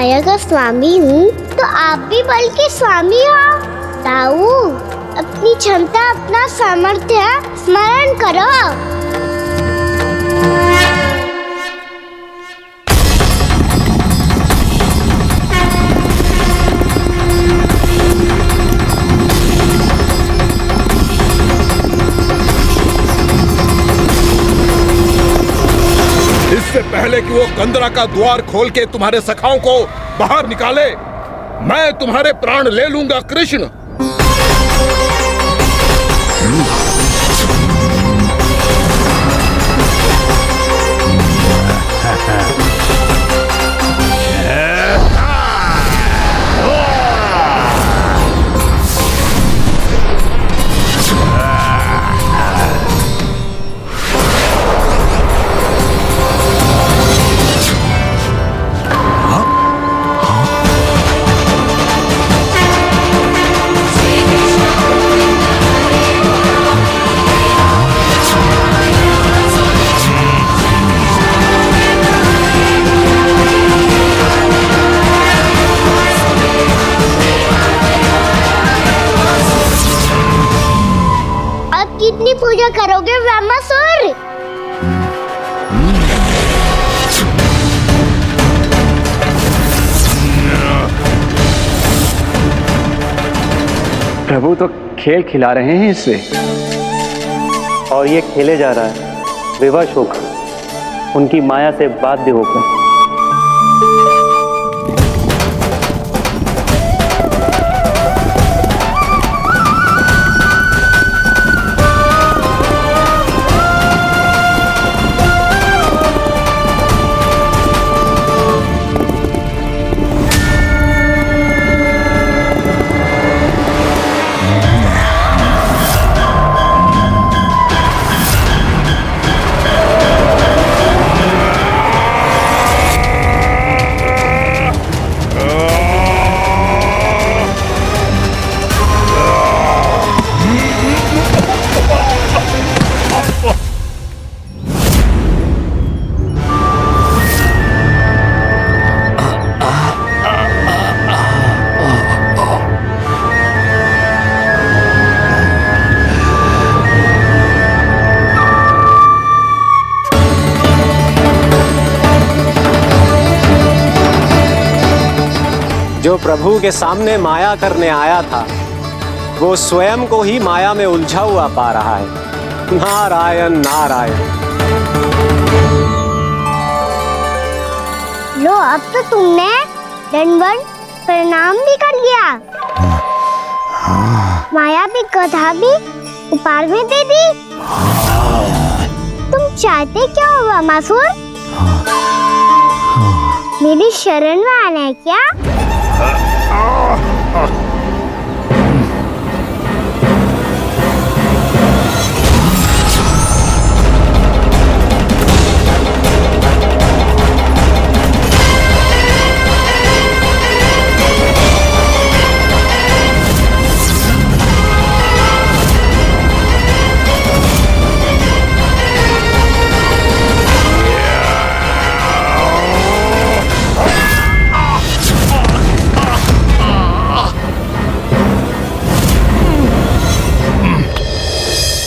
माया का स्वामी हूँ तो आप भी बल के स्वामी हो। ताऊ, अपनी क्षमता, अपना सामर्थ्य स्मरण करो। इससे पहले कि वो कंदरा का द्वार खोल के तुम्हारे सखाओं को बाहर निकाले, मैं तुम्हारे प्राण ले लूंगा कृष्ण। कितनी पूजा करोगे ब्रह्मासुर? प्रभु तो खेल खिला रहे हैं इससे, और ये खेले जा रहा है विवश होकर, उनकी माया से बाध्य होकर। जो प्रभु के सामने माया करने आया था, वो स्वयं को ही माया में उलझा हुआ पा रहा है। नारायण नारायण। लो, अब तो तुमने दंडवत प्रणाम भी कर लिया, माया भी कथा भी उपहार में दे दी। तुम चाहते क्या हो ब्रह्मासुर? मेरी शरण में आना है क्या?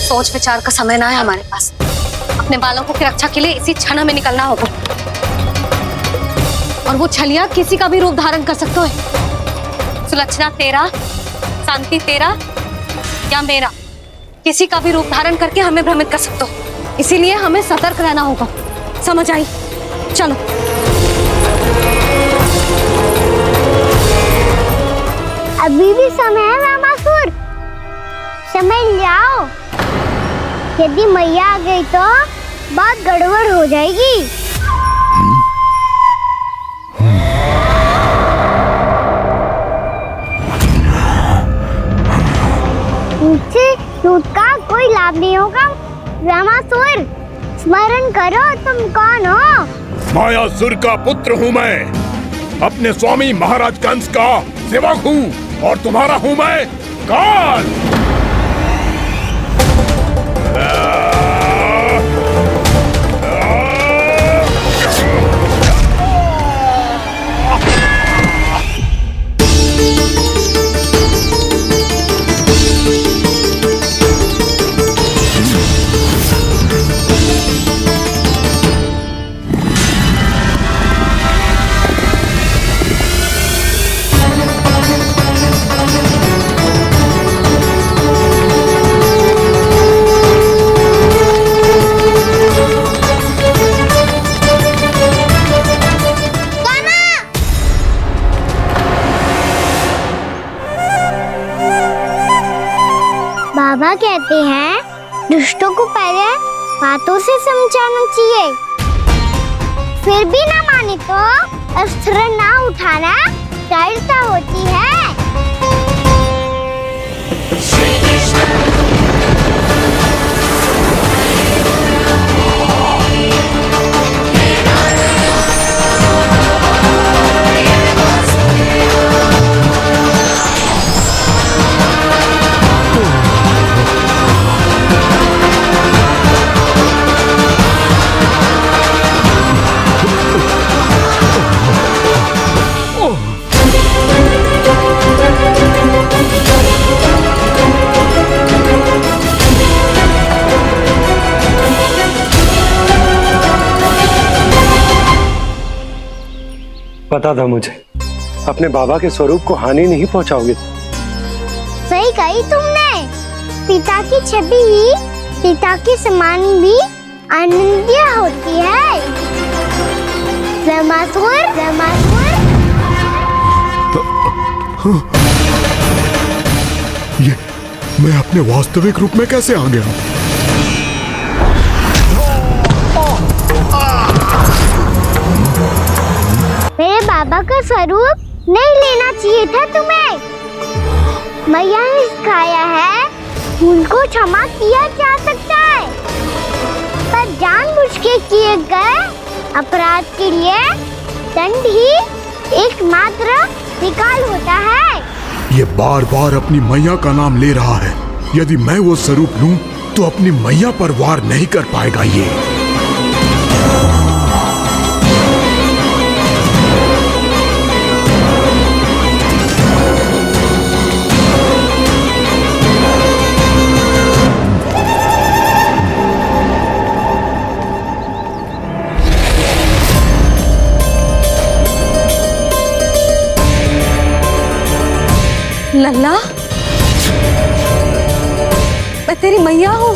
सोच विचार का समय ना है हमारे पास। अपने बालकों की रक्षा के लिए इसी क्षण हमें निकलना होगा। और वो छलिया किसी का भी रूप धारण कर सकते है। सुलक्षणा तेरा, शांति तेरा या मेरा, किसी का भी रूप धारण करके हमें भ्रमित कर सकते हो। इसीलिए हमें सतर्क रहना होगा। समझ आई? चलो। अभी भी समय है ब्रह्मासुर, समझ जाओ। यदि मैया आ गई तो बात गड़बड़ हो जाएगी। मुझसे लूट का कोई लाभ नहीं होगा। ब्रह्मासुर, स्मरण करो, तुम कौन हो? मायासुर का पुत्र हूँ मैं, अपने स्वामी महाराज कंस का सेवक हूँ, और तुम्हारा हूँ मैं काल। बाबा कहते हैं दुष्टों को पहले बातों से समझाना चाहिए, फिर भी ना माने तो अस्त्र ना उठाना दृढ़ता होती है। पता था मुझे अपने बाबा के स्वरूप को हानि नहीं पहुंचाओगे। सही कही तुमने। पिता की छवि ही पिता के समान भी आनंदीय होती है। ब्रह्मासुर, ये मैं अपने वास्तविक रूप में कैसे आ गया? मेरे बाबा का स्वरूप नहीं लेना चाहिए था तुम्हें। मैया ने सिखाया है भूल को क्षमा किया जा सकता है, पर जानबूझ के किए गए अपराध के लिए दंड ही एकमात्र विकल्प होता है। ये बार बार अपनी मैया का नाम ले रहा है। यदि मैं वो स्वरूप लूं तो अपनी मैया पर वार नहीं कर पाएगा ये। लल्ला, मैं तेरी मैया हूँ,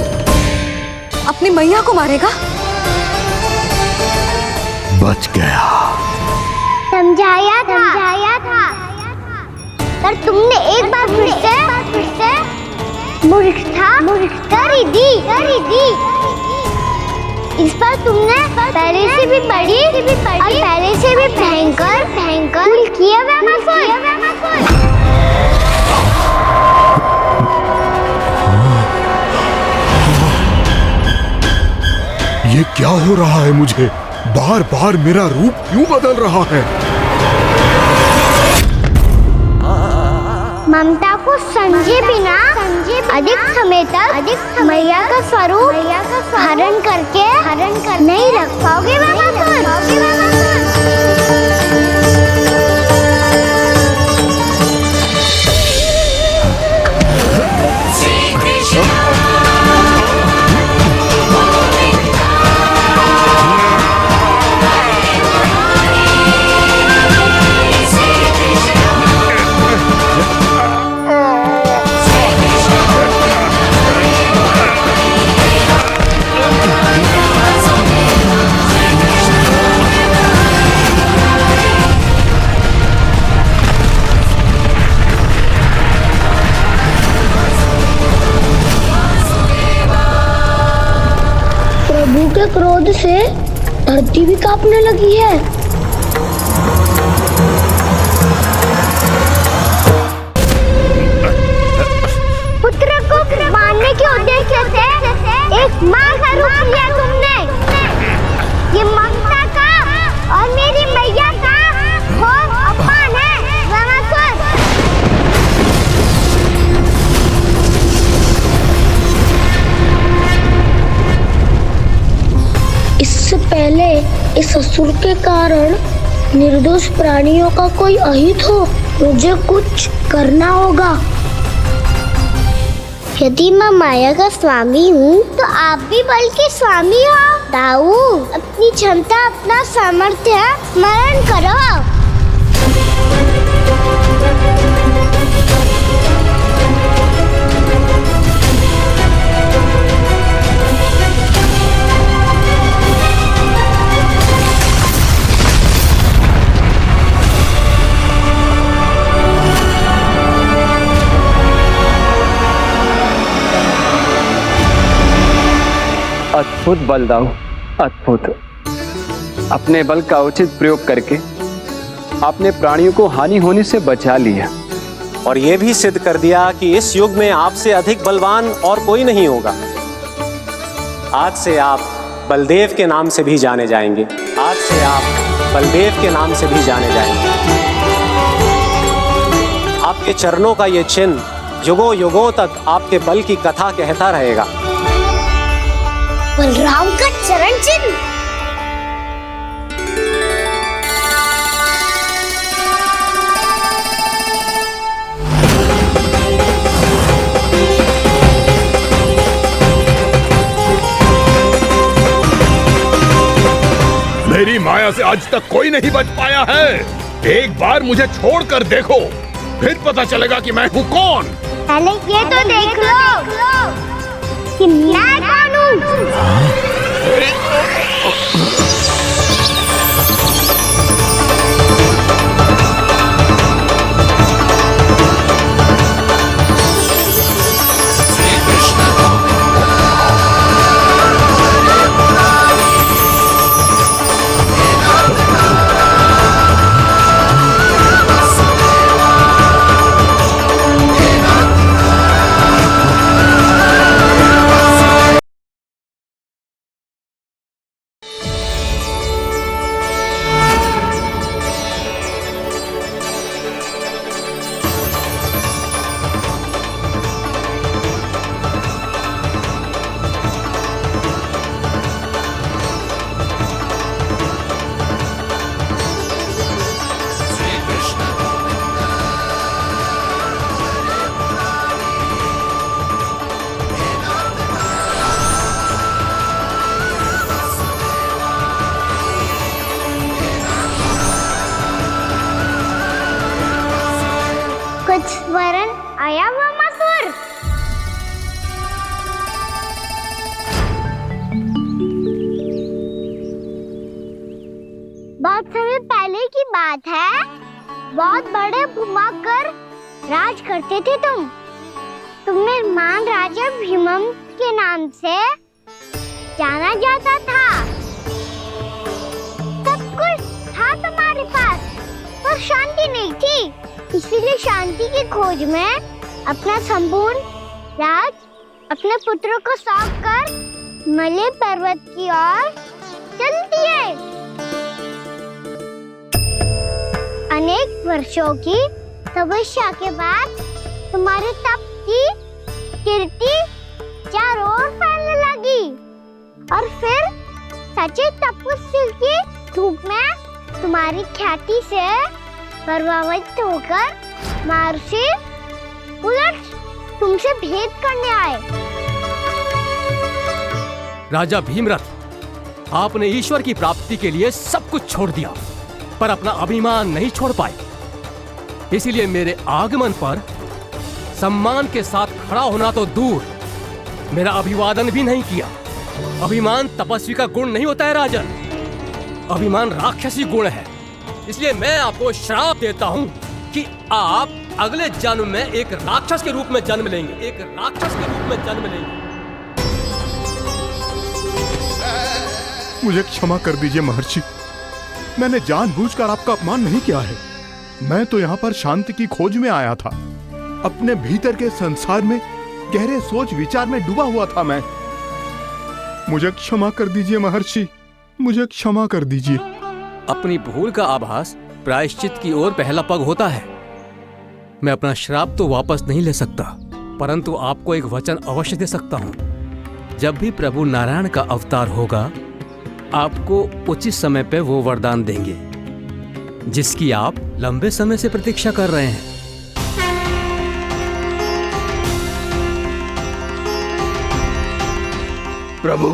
अपनी मैया को मारेगा? बच गया। समझाया था, पर तुमने एक बार फिर से मूर्खता कर ही दी। इस पर तुमने पहले से भी बड़ी और पहले से भी भयंकर भूल किया ब्रह्मासुर। ये क्या हो रहा है मुझे? बार बार मेरा रूप क्यों बदल रहा है? ममता को समझे बिना अधिक समय तक मैया का स्वरूप हरण करके नहीं रख पाओगे ब्रह्मासुर। प्रभु के क्रोध से धरती भी कांपने लगी है। पुत्र को मारने के उद्देश्य से एक मां का रूप लिया तुमने। ये ममता का और मेरी मैया का घोर अपमान है ब्रह्मासुर। इससे पहले इस असुर के कारण निर्दोष प्राणियों का कोई अहित हो, मुझे कुछ करना होगा। यदि मैं माया का स्वामी हूँ तो आप भी बल के स्वामी हो। दाऊ, अपनी क्षमता अपना सामर्थ्य स्मरण करो। अद्भुत बलदाऊ, अद्भुत। अपने बल का उचित प्रयोग करके आपने प्राणियों को हानि होने से बचा लिया और ये भी सिद्ध कर दिया कि इस युग में आपसे अधिक बलवान और कोई नहीं होगा। आज से आप बलदेव के नाम से भी जाने जाएंगे। आज से आप बलदेव के नाम से भी जाने जाएंगे। आपके चरणों का ये चिन्ह युगों युगों तक आपके बल की कथा कहता रहेगा। बलराम का चरण चिन्ह। मेरी माया से आज तक कोई नहीं बच पाया है। एक बार मुझे छोड़कर देखो, फिर पता चलेगा कि मैं हूँ कौन। पहले ये तो देख लो कि मैं कौन हूँ। कुछ वरन आया हुआ मसूर। बहुत समय पहले की बात है। बहुत बड़े भूमाकर राज करते थे तुम्हें मान राजा भीमम के नाम से जाना जाता था। सब कुछ था तुम्हारे पास, पर शांति नहीं थी। इसीलिए शांति की खोज में अपना संपूर्ण राज अपने पुत्रों को सौंप कर मलय पर्वत की ओर चल दिए। अनेक वर्षों की तपस्या के बाद तुम्हारे तप की कीर्ति चारों ओर फैलने लगी और फिर सच्चे तपस्वी के रूप में तुम्हारी ख्याति से प्रभावित होकर महर्षि उलट तुमसे भेंट करने आए। राजा भीमरथ, आपने ईश्वर की प्राप्ति के लिए सब कुछ छोड़ दिया, पर अपना अभिमान नहीं छोड़ पाए। इसीलिए मेरे आगमन पर सम्मान के साथ खड़ा होना तो दूर, मेरा अभिवादन भी नहीं किया। अभिमान तपस्वी का गुण नहीं होता है राजन, अभिमान राक्षसी गुण है। इसलिए मैं आपको श्राप देता हूं कि आप अगले जन्म में एक राक्षस के रूप में जन्म लेंगे, एक राक्षस के रूप में जन्म लेंगे। मुझे क्षमा कर दीजिए महर्षि, मैंने जानबूझकर आपका अपमान नहीं किया है। मैं तो यहाँ पर शांति की खोज में आया था। अपने भीतर के संसार में गहरे सोच विचार में डूबा हुआ था मैं। मुझे क्षमा कर दीजिए महर्षि, मुझे क्षमा कर दीजिए। अपनी भूल का आभास प्रायश्चित की ओर पहला पग होता है। मैं अपना श्राप तो वापस नहीं ले सकता, परंतु आपको एक वचन अवश्य दे सकता हूं। जब भी प्रभु नारायण का अवतार होगा, आपको उचित समय पे वो वरदान देंगे जिसकी आप लंबे समय से प्रतीक्षा कर रहे हैं। प्रभु,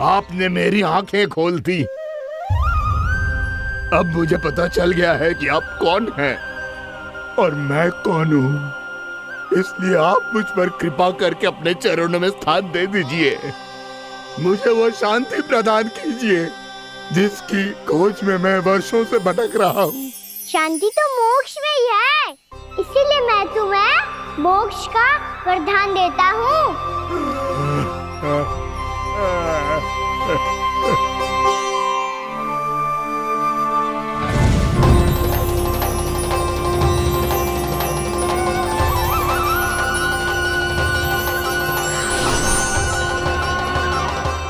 आपने मेरी आंखें खोल दी। अब मुझे पता चल गया है कि आप कौन हैं और मैं कौन हूँ। इसलिए आप मुझ पर कृपा करके अपने चरणों में स्थान दे दीजिए। मुझे वो शांति प्रदान कीजिए जिसकी खोज में मैं वर्षों से भटक रहा हूँ। शांति तो मोक्ष में ही है, इसीलिए मैं तुम्हें मोक्ष का वरदान देता हूँ।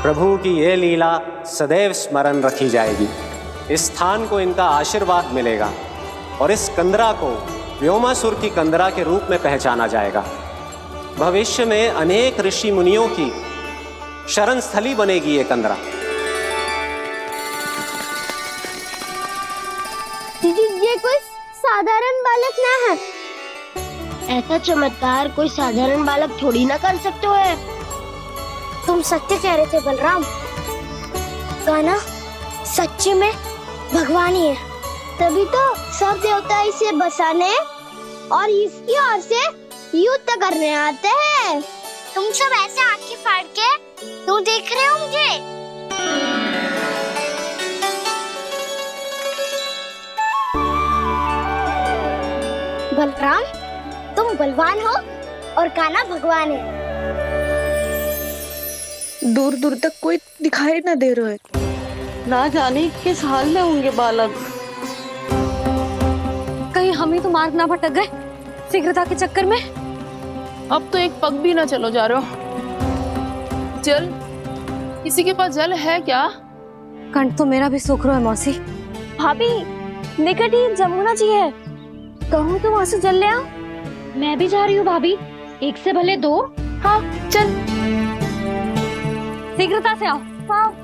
प्रभु की ये लीला सदैव स्मरण रखी जाएगी। इस स्थान को इनका आशीर्वाद मिलेगा और इस कंदरा को व्योमासुर की कंदरा के रूप में पहचाना जाएगा। भविष्य में अनेक ऋषि मुनियों की शरण स्थली बनेगी ये कंदरा। दीदी, ये कोई साधारण बालक ना है। ऐसा चमत्कार कोई साधारण बालक थोड़ी ना कर सकते है। तुम सत्य कह रहे थे बलराम। गाना सच्ची में भगवान ही है, तभी तो सब देवता इसे बसाने और इसकी ओर से युद्ध करने आते हैं। तुम सब ऐसे आंखें फाड़ के क्यों देख रहे हो मुझे? बलराम, तुम बलवान हो और कान्हा भगवान है। दूर दूर तक कोई दिखाई न दे रहा है। ना जाने किस हाल में होंगे बालक। कहीं हम ही तो मार्ग ना भटक गए शीघ्रता के चक्कर में। अब तो एक पग भी ना चलो जा रहे हो। जल, किसी के पास जल है क्या? कंठ तो मेरा भी सूख रहा है मौसी। भाभी, निकट ही जमुना जी है, कहूँ तो वहाँ से जल ले आओ। मैं भी जा रही हूँ भाभी, एक से भले दो। हाँ चल, शीघ्रता से आओ। हाँ।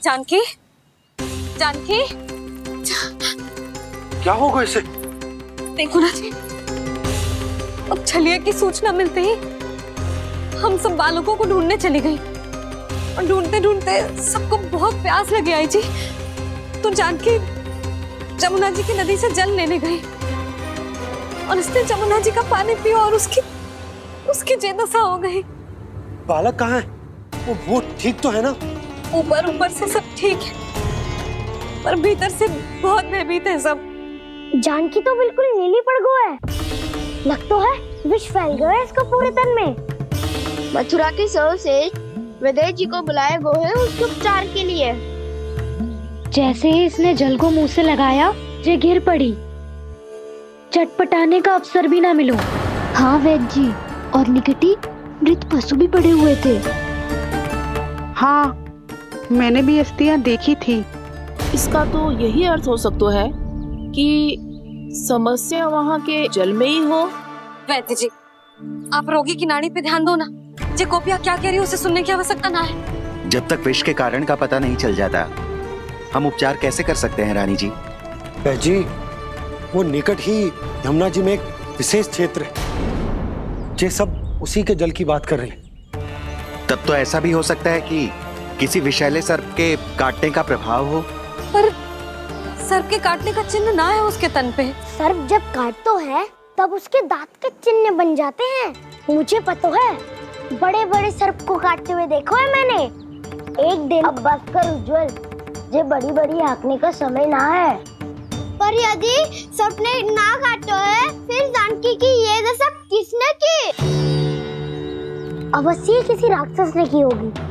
जानकी, जानकी, क्या होगा इसे? देखो ना जी, अब छलिया की सूचना मिलते ही हम सब बालकों को ढूंढने चली गई और ढूंढते ढूंढते सबको बहुत प्यास लगी आई जी। तो जानकी जमुना जी की नदी से जल लेने गई और उसने जमुना जी का पानी पिया और उसकी जेदशा हो गई। बालक कहाँ है? वो ठीक तो है ना? ऊपर से सब ठीक है, पर भीतर से बहुत भयभीत है सब। जानकी तो बिल्कुल नीली पड़ गया है, लग तो है विष फैल गया है इसको पूरे तन में। मथुरा के सर्वश्रेष्ठ विदेह जी को बुलाए गए हैं उसके उपचार के लिए। जैसे ही इसने जल को मुंह से लगाया, ये गिर पड़ी। चटपटाने का अवसर भी ना मिलो। हाँ वैद्य जी, और निकटी मृत पशु भी पड़े हुए थे। हाँ, मैंने भी अस्थियां देखी थी। इसका तो यही अर्थ हो सकता है कि समस्या वहाँ के जल में ही हो। वैद्य जी, आप रोगी की नाड़ी पे ध्यान दो ना। जे गोपिया क्या कह रही है उसे सुनने की आवश्यकता ना है। जब तक विष के कारण का पता नहीं चल जाता, हम उपचार कैसे कर सकते हैं रानी जी? जी, वो निकट ही यमुना जी में एक विशेष क्षेत्र है, ये सब उसी के जल की बात कर रहे हैं। तब तो ऐसा भी हो सकता है कि किसी विषैले सर्प के काटने का प्रभाव हो। पर सर्प के काटने का चिन्ह ना है उसके तन पे। सर्प जब काटता है तब उसके दांत के चिन्ह बन जाते हैं। मुझे पता है, बड़े बड़े सर्प को काटते हुए देखो है मैंने। एक दिन अब बस कर उज्जवल, ये बड़ी बड़ी हाँकने का समय ना है। पर यदि सर्प ने ना काटा है, फिर जानकी की ये दशा किसने की? अवश्य किसी राक्षस ने की होगी।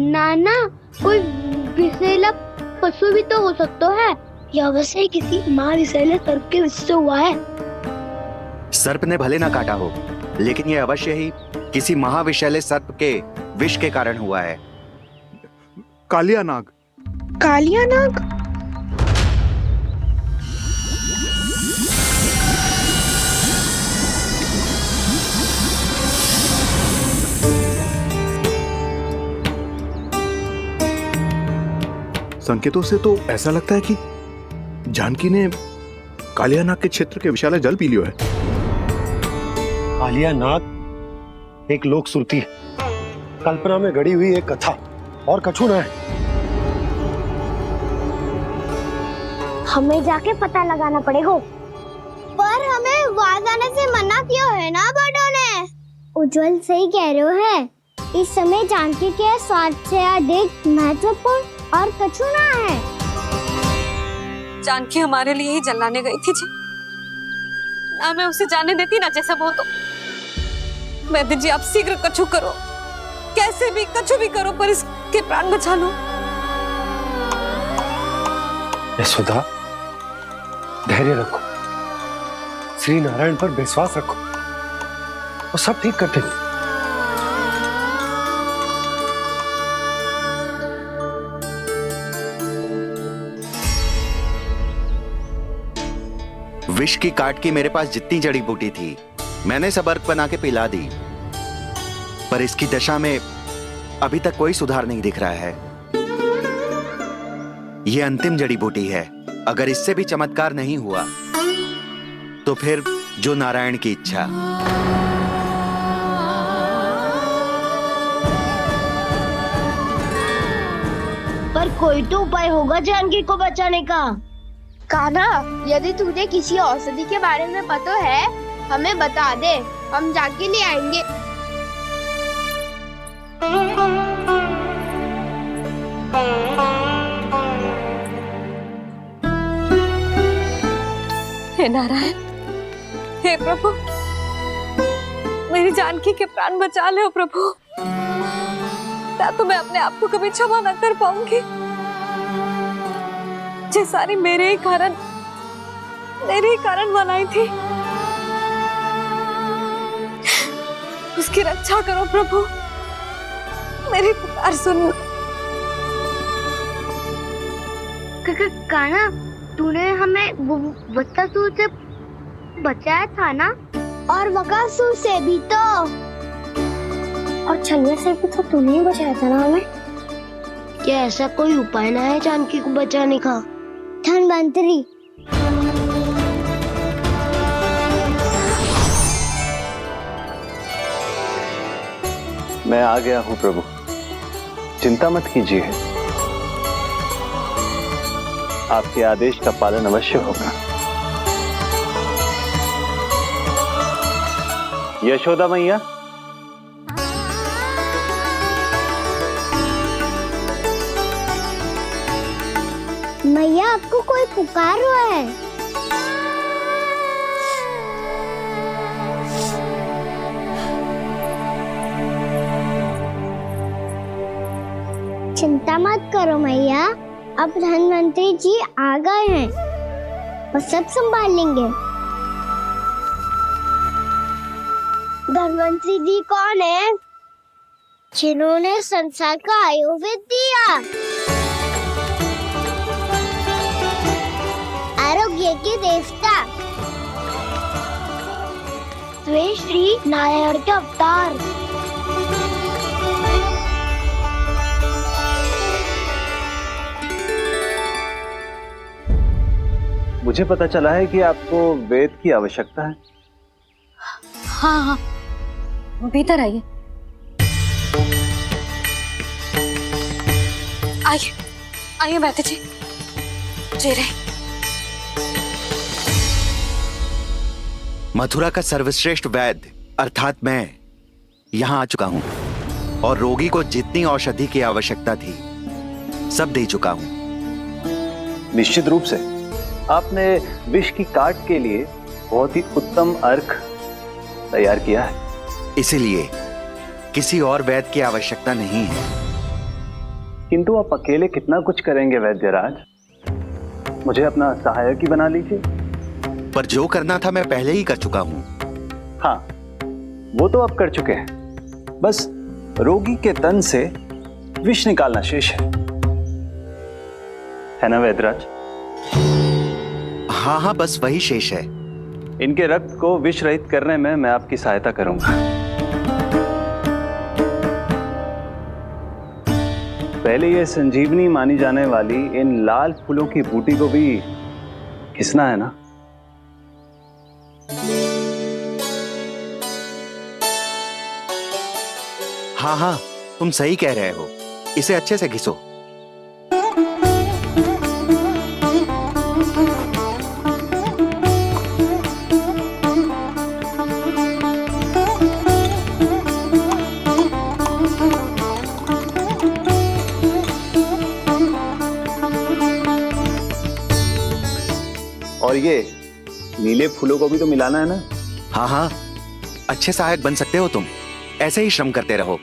नाना, कोई विषैला पशु भी तो हो सकता है। यह अवश्य किसी महाविषैले सर्प के विष से हुआ है। सर्प ने भले ना काटा हो, लेकिन यह अवश्य ही किसी महाविषैले सर्प के विष के कारण हुआ है। कालिया नाग। कालिया नाग? संकेतों से तो ऐसा लगता है कि जानकी ने कालिया नाग के क्षेत्र के विशाल जल पी लियो है। कालिया नाग एक लोक श्रुति है, कल्पना में गढ़ी हुई एक कथा और कछु न है। हमें जाके पता लगाना पड़ेगा। पर हमें वहां जाने से मना किया है ना बड़ों ने। उज्जवल सही कह रहे हो है। इस समय जानकी के स्वार्थ से अधिक महत्वपूर्ण और कछु ना है। जानकी हमारे लिए ही जलाने गई थी जी। ना मैं उसे जाने देती ना जैसा वो तो। वैद्य जी आप शीघ्र कछु करो, कैसे भी कछु भी करो, पर इसके प्राण बचा लो। यशोदा, धैर्य रखो, श्री नारायण पर विश्वास रखो, वो सब ठीक कर देंगे। विष की काट की मेरे पास जितनी जड़ी बूटी थी मैंने सब अर्क बना के पिला दी, पर इसकी दशा में अभी तक कोई सुधार नहीं दिख रहा है। यह अंतिम जड़ी बूटी है। अगर इससे भी चमत्कार नहीं हुआ तो फिर जो नारायण की इच्छा। पर कोई तो उपाय होगा जानकी को बचाने का। कान्हा, यदि तुझे किसी औषधि के बारे में पता है हमें बता दे, हम जाके ले आएंगे। हे नारायण, हे प्रभु, मेरी जानकी के प्राण बचा ले प्रभु। या तो मैं अपने आप को कभी क्षमा न कर पाऊंगी। ये सारी मेरे ही कारण बनाई थी। उसकी रक्षा करो प्रभु, मेरी पुकार सुनो। कान्हा, तूने हमें वत्सासुर से बचाया था ना, और बकासुर से भी तो, और छलवे से भी तो तूने ही बचाया था ना हमें। क्या ऐसा कोई उपाय ना है जानकी को बचाने का? धन्वंतरी। मैं आ गया हूं प्रभु, चिंता मत कीजिए। आपके आदेश का पालन अवश्य होगा। यशोदा मैया, मैया आपको कोई पुकार रहा है। चिंता मत करो मैया, अब धन्वंतरी जी आ गए हैं, वो सब संभाल लेंगे। धन्वंतरी जी कौन है? जिन्होंने संसार का आयुर्वेद दिया, आरोग्य के देवता, वे श्री नारायण के अवतार। मुझे पता चला है कि आपको वेद की आवश्यकता है। हाँ हाँ, भीतर आइए। आइए आइए बैठे जी। जी रहे। मथुरा का सर्वश्रेष्ठ वैद्य अर्थात मैं यहाँ आ चुका हूँ और रोगी को जितनी औषधि की आवश्यकता थी सब दे चुका हूँ। निश्चित रूप से आपने विष की काट के लिए बहुत ही उत्तम अर्क तैयार किया है। इसीलिए किसी और वैद्य की आवश्यकता नहीं है। किंतु आप अकेले कितना कुछ करेंगे वैद्यराज? मुझे अपना सहायक ही बना लीजिए। पर जो करना था मैं पहले ही कर चुका हूँ। हाँ, वो तो आप कर चुके हैं, बस रोगी के तन से विष निकालना शेष है ना वैद्यराज? हाँ हाँ, बस वही शेष है। इनके रक्त को विष रहित करने में मैं आपकी सहायता करूंगा। पहले ये संजीवनी मानी जाने वाली इन लाल फूलों की बूटी को भी घिसना है ना? हाँ हाँ, तुम सही कह रहे हो, इसे अच्छे से घिसो। और ये नीले फूलों को भी तो मिलाना है ना? हाँ हाँ, अच्छे सहायक बन सकते हो तुम, ऐसे ही श्रम करते रहो।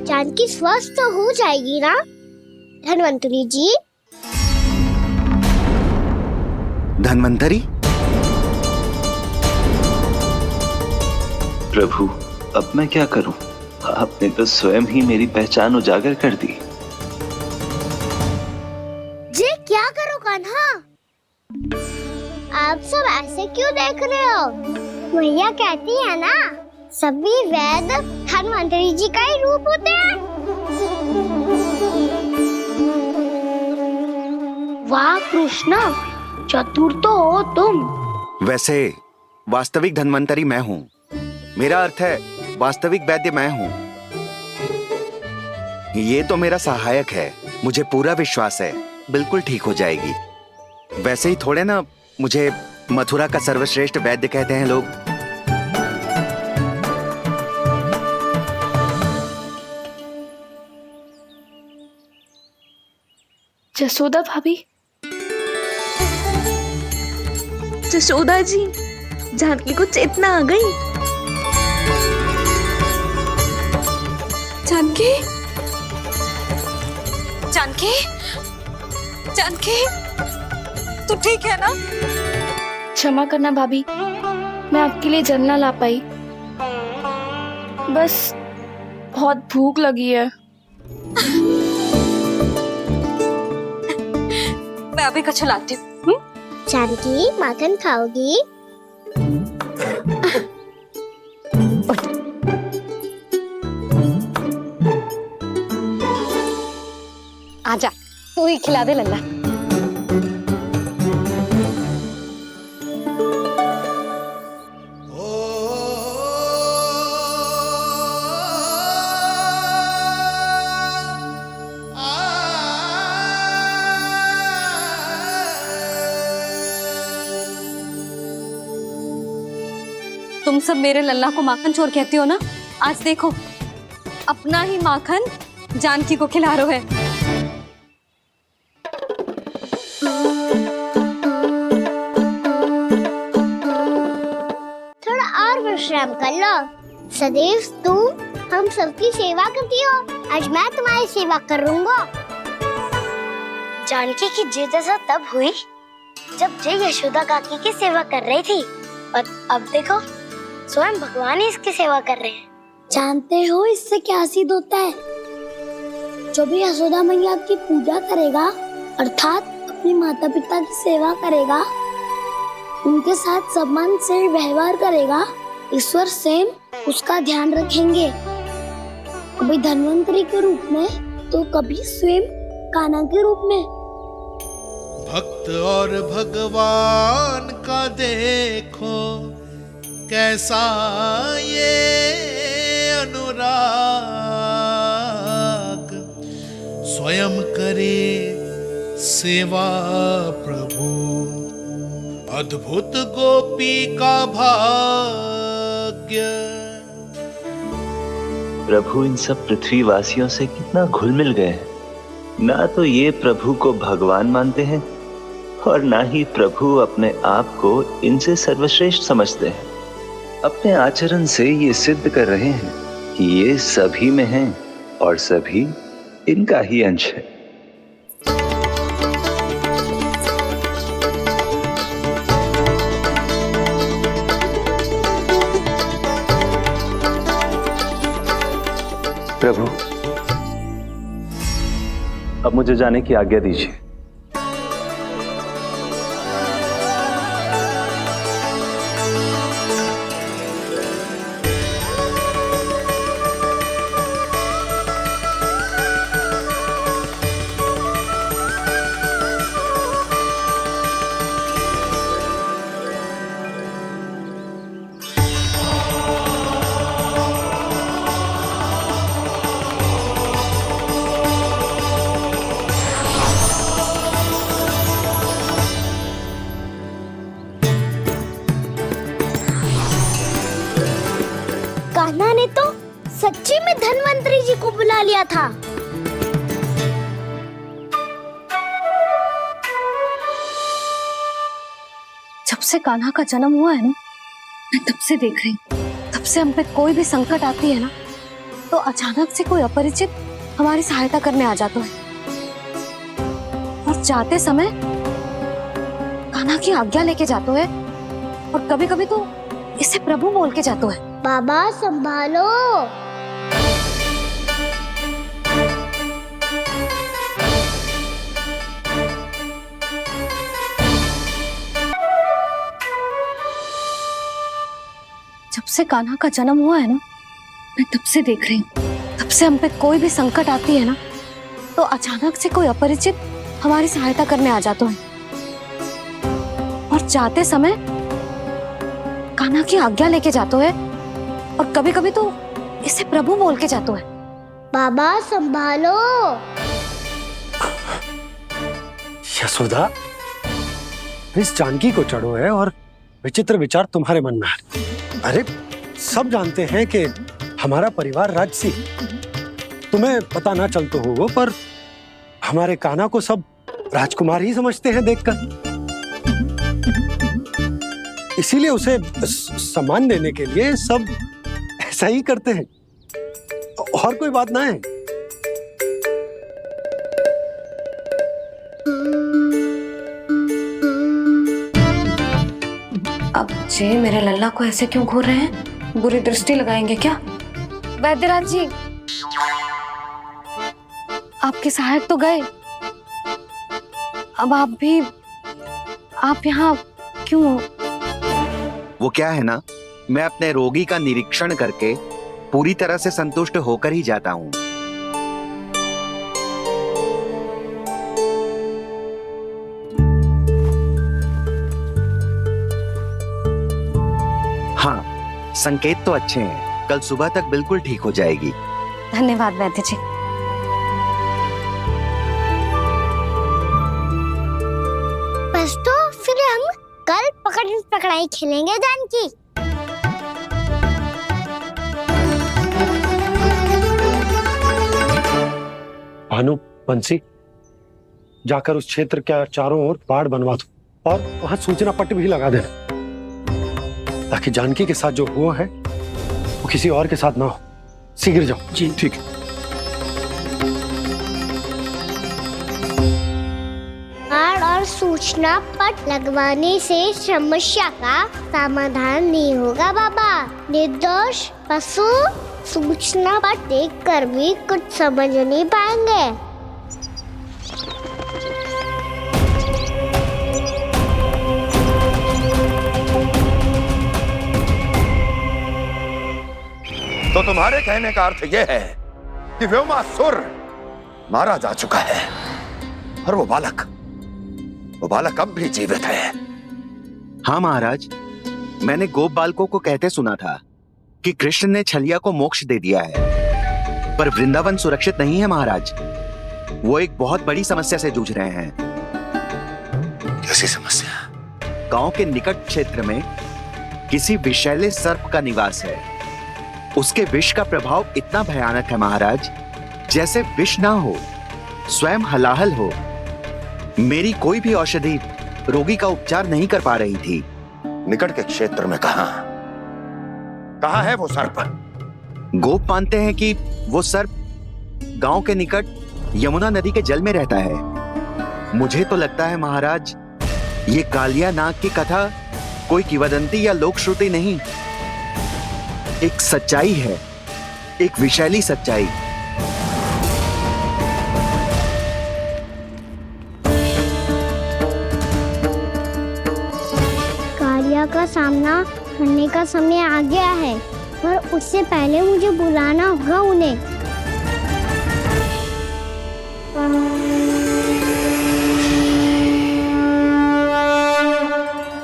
जानकी स्वस्थ तो हो जाएगी ना धन्वंतरी जी? धन्वंतरी? प्रभु, अब मैं क्या करूं? आपने तो स्वयं ही मेरी पहचान उजागर कर दी। जी क्या करो कान्हा? आप सब ऐसे क्यों देख रहे हो? मैया कहती है ना, सभी वैद्य धन्वंतरी जी का ही रूप होते हैं। वाह कृष्णा, चतुर तो हो तुम। वैसे वास्तविक धन्वंतरी मैं हूँ, मेरा अर्थ है वास्तविक वैद्य मैं हूँ। ये तो मेरा सहायक है, मुझे पूरा विश्वास है बिल्कुल ठीक हो जाएगी। वैसे ही थोड़े ना मुझे मथुरा का सर्वश्रेष्ठ वैद्य कहते हैं लोग। जसोदा भाभी, जसोदा जी, जानकी को चेतना आ गई। जानकी, जानकी, जानकी, तू ठीक है ना? क्षमा करना भाभी, मैं आपके लिए जल ना ला पाई, बस बहुत भूख लगी है। मैं अभी कछु लाती हूँ। जानकी माखन खाओगी? आजा, तू ही खिला दे लल्ला। तुम सब मेरे लल्ला को माखन चोर कहती हो ना? आज देखो, अपना ही माखन जानकी को खिला रहे हो। थोड़ा और विश्राम कर लो। सदैव तुम हम सबकी सेवा करती हो, आज मैं तुम्हारी सेवा करूंगा। जानकी की जिज्ञासा तब हुई जब जय यशोदा काकी की सेवा कर रही थी, और अब देखो स्वयं भगवान ही इसकी सेवा कर रहे हैं। जानते हो इससे क्या सिद्ध होता है? जो भी यशोदा मैया की पूजा करेगा, अर्थात अपने माता पिता की सेवा करेगा, उनके साथ सम्मान से व्यवहार करेगा, ईश्वर स्वयं उसका ध्यान रखेंगे। कभी धन्वंतरी के रूप में तो कभी स्वयं कान्हा के रूप में। भक्त और भगवान का देखो कैसा ये अनुराग, स्वयं करे सेवा प्रभु, अद्भुत गोपी का भाग्य। प्रभु इन सब पृथ्वीवासियों से कितना घुल मिल गए हैं। ना तो ये प्रभु को भगवान मानते हैं और ना ही प्रभु अपने आप को इनसे सर्वश्रेष्ठ समझते हैं। अपने आचरण से ये सिद्ध कर रहे हैं कि ये सभी में हैं और सभी इनका ही अंश है। प्रभु, अब मुझे जाने की आज्ञा दीजिए। कान्हा ने तो सच्ची में धन्वंतरी जी को बुला लिया था। जब से कान्हा का जन्म हुआ है ना, मैं तब से देख रही हूँ, तब से हम पे कोई भी संकट आती है ना, तो अचानक से कोई अपरिचित हमारी सहायता करने आ जाता है। और जाते समय कान्हा की आज्ञा लेके जाते है, और कभी कभी तो इसे प्रभु बोल के जाते है। बाबा संभालो। जब से कान्हा का जन्म हुआ है ना, मैं तब से देख रही हूँ, तब से हम पे कोई भी संकट आती है ना, तो अचानक से कोई अपरिचित हमारी सहायता करने आ जाते हैं। और जाते समय कान्हा की आज्ञा लेके जाते हैं, और कभी कभी तो इसे प्रभु बोल के जाते हैं। बाबा संभालो। यशोदा, इस जानकी को चढ़ो है और विचित्र विचार तुम्हारे मन में है। अरे सब जानते हैं कि हमारा परिवार राजसी, तुम्हें पता ना चलते हो वो, पर हमारे कान्हा को सब राजकुमार ही समझते हैं देखकर। इसीलिए उसे सम्मान देने के लिए सब ऐसा ही करते हैं, और कोई बात ना है। अब जे मेरे लल्ला को ऐसे क्यों घूर रहे हैं? बुरी दृष्टि लगाएंगे क्या? वैद्यराज जी, आपके सहायक तो गए, अब आप यहाँ क्यों हो? वो क्या है ना, मैं अपने रोगी का निरीक्षण करके पूरी तरह से संतुष्ट होकर ही जाता हूँ। हाँ, संकेत तो अच्छे हैं, कल सुबह तक बिल्कुल ठीक हो जाएगी। धन्यवाद वैद्य जी। बस तो फिर हम कल पकड़न पकड़ाई खेलेंगे जानकी। भानु, बंसी, जाकर उस क्षेत्र के चारों ओर बाड़ बनवा दो और वहां सूचना पट्ट भी लगा देना, ताकि जानकी के साथ जो हुआ है वो किसी और के साथ ना हो। शीघ्र जाओ। जी ठीक है। बाड़ और सूचना पट लगवाने से समस्या का समाधान नहीं होगा बाबा। निर्दोष पशु सूचना पट देखकर भी कुछ समझ नहीं पाएंगे। तो तुम्हारे कहने का अर्थ यह है कि व्योमासुर मारा जा चुका है और वो बालक अब भी जीवित है। हाँ महाराज, मैंने गोप बालकों को कहते सुना था कि कृष्ण ने छलिया को मोक्ष दे दिया है, पर वृंदावन सुरक्षित नहीं है महाराज। वो एक बहुत बड़ी समस्या से जूझ रहे हैं। कैसी समस्या? गांव के निकट क्षेत्र में किसी विषैले सर्प का निवास है। उसके विष का प्रभाव इतना भयानक है महाराज, जैसे विष ना हो, स्वयं हलाहल हो। मेरी कोई भी औषधि रोगी का उपचार नहीं कर पा रही थी। निकट के क्षेत्र में कहां है वो सर्प? गोप मानते हैं कि वो सर्प गांव के निकट यमुना नदी के जल में रहता है। मुझे तो लगता है महाराज, ये कालिया नाग की कथा कोई किंवदंती या लोक श्रुति नहीं, एक सच्चाई है, एक विषैली सच्चाई। कालिया का सामना करने का समय आ गया है, पर उससे पहले मुझे बुलाना होगा उन्हें।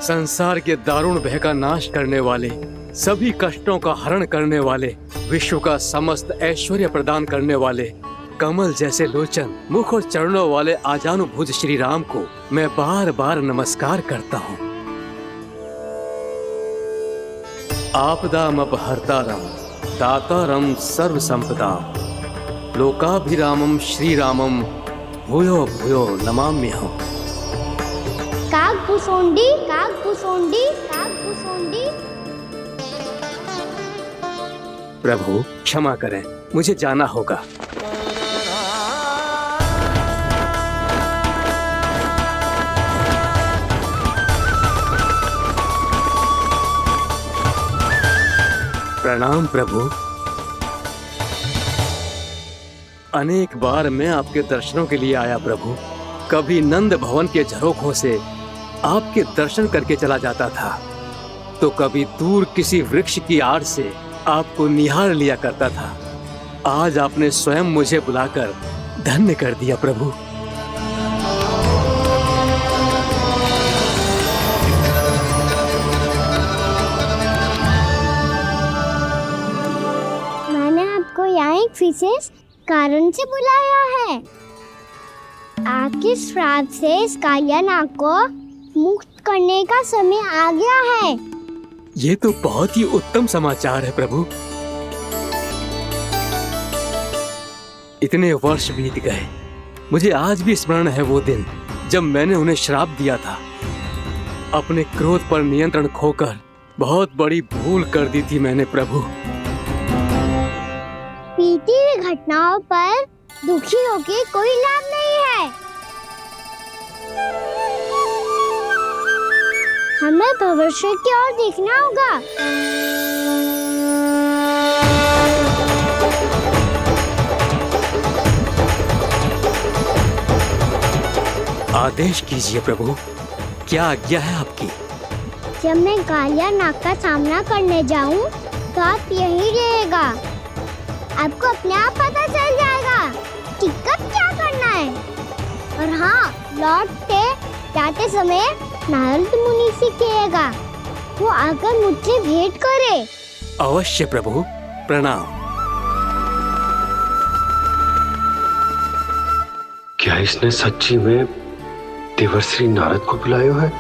संसार के दारुण भय का नाश करने वाले, सभी कष्टों का हरण करने वाले, विश्व का समस्त ऐश्वर्य प्रदान करने वाले, कमल जैसे लोचन, मुख और चरणों वाले आजानुभुज श्री राम को मैं बार बार नमस्कार करता हूँ। आपदामपहर्तारं दातारं सर्व संपदा लोकाभिरामं श्री रामं भूयो भूयो नमाम्यहम्। कागभूसोंडी, कागभूसोंडी, कागभूसोंडी। प्रभु क्षमा करें, मुझे जाना होगा। प्रणाम प्रभु। अनेक बार मैं आपके दर्शनों के लिए आया प्रभु। कभी नंद भवन के झरोखों से आपके दर्शन करके चला जाता था, तो कभी दूर किसी वृक्ष की आड़ से आपको निहार लिया करता था। आज आपने स्वयं मुझे बुलाकर धन्य कर दिया प्रभु। मैंने आपको यहाँ एक विशेष कारण से बुलाया है। आपके श्राप से इस कालिया नाग को मुक्त करने का समय आ गया है। ये तो बहुत ही उत्तम समाचार है प्रभु। इतने वर्ष बीत गए, मुझे आज भी स्मरण है वो दिन जब मैंने उन्हें श्राप दिया था। अपने क्रोध पर नियंत्रण खोकर बहुत बड़ी भूल कर दी थी मैंने प्रभु। बीती हुई घटनाओं पर दुखी होके कोई लाभ नहीं है। हमें भविष्य की ओर देखना होगा। आदेश कीजिए प्रभु, क्या आज्ञा है आपकी? जब मैं कालिया नाग का सामना करने जाऊं, तो आप यही रहेगा। आपको अपने आप पता चल जाएगा कि कब क्या करना है। और हाँ, लौटते जाते समय नारद मुनि से कहिएगा, वो आकर मुझसे भेंट करे। अवश्य प्रभु, प्रणाम। क्या इसने सच्ची में देवर्षि नारद को बुलाया है?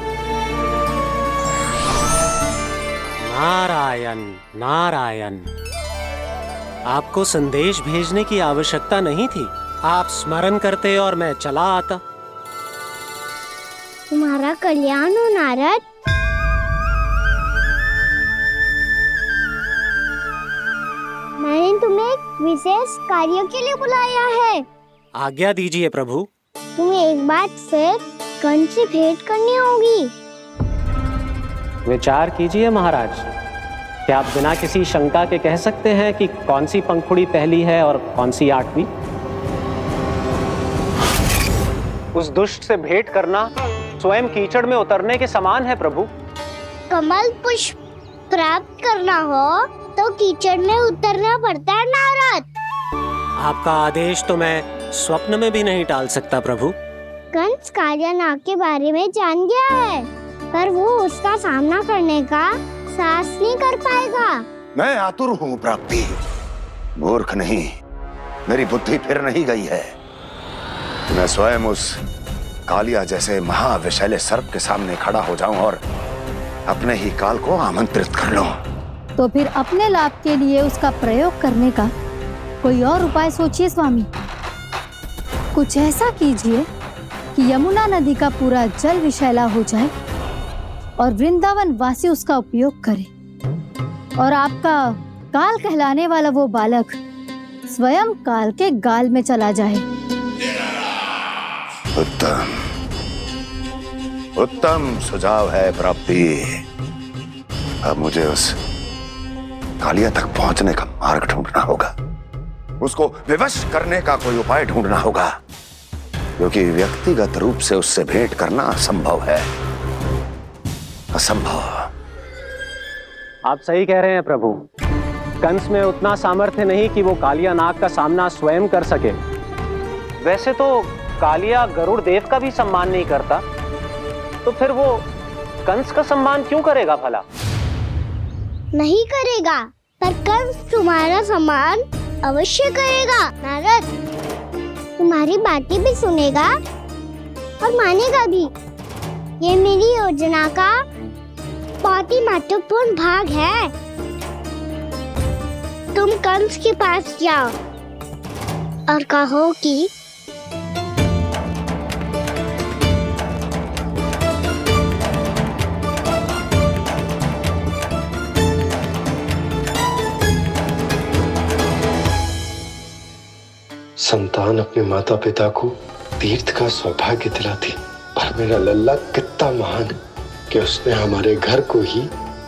नारायण नारायण, आपको संदेश भेजने की आवश्यकता नहीं थी। आप स्मरण करते और मैं चला आता। तुम्हारा कल्याण हो नारद। मैंने तुम्हें एक विशेष कार्य के लिए बुलाया है। आज्ञा दीजिए प्रभु। तुम्हें एक बार फिर कर्ण से भेंट करनी होगी। विचार कीजिए महाराज, क्या आप बिना किसी शंका के कह सकते हैं कि कौन सी पंखुड़ी पहली है और कौन सी आठवीं? उस दुष्ट से भेंट करना स्वयं कीचड़ में उतरने के समान है प्रभु। कमल पुष्प प्राप्त करना हो तो कीचड़ में उतरना पड़ता है नारद। आपका आदेश तो मैं स्वप्न में भी नहीं टाल सकता प्रभु। कंस कालिया नाग के बारे में जान गया है, पर वो उसका सामना करने का साहस नहीं कर पाएगा। मैं आतुर हूँ प्राप्ति, मूर्ख नहीं। मेरी बुद्धि फिर नहीं गई है। मैं स्वयं उस कालिया जैसे महाविषैले सर्प के सामने खड़ा हो जाऊं और अपने ही काल को आमंत्रित कर लूं। तो फिर अपने लाभ के लिए उसका प्रयोग करने का कोई और उपाय सोचिए स्वामी। कुछ ऐसा कीजिए कि यमुना नदी का पूरा जल विषैला हो जाए और वृंदावन वासी उसका उपयोग करे, और आपका काल कहलाने वाला वो बालक स्वयं काल के गाल में चला जाए। उत्तम उत्तम सुझाव है प्राप्ति। अब मुझे उस कालिया तक पहुंचने का मार्ग ढूंढना होगा, उसको विवश करने का कोई उपाय ढूंढना होगा, क्योंकि व्यक्तिगत रूप से उससे भेंट करना असंभव है। असंभव। आप सही कह रहे हैं प्रभु। कंस में उतना सामर्थ्य नहीं कि वो कालिया नाग का सामना स्वयं कर सके। वैसे तो कालिया गरुड़ देव का भी सम्मान नहीं करता, तो फिर वो कंस का सम्मान क्यों करेगा भला? नहीं करेगा, पर कंस तुम्हारा सम्मान अवश्य करेगा नारद। तुम्हारी बातें भी सुनेगा और मानेगा भी। ये मेरी योजना का बहुत ही महत्वपूर्ण भाग है। तुम कंस के पास जाओ और कहो कि संतान अपने माता पिता को तीर्थ का सौभाग्य दिलाती, पर मेरा लल्ला कितना महान कि उसने हमारे घर को ही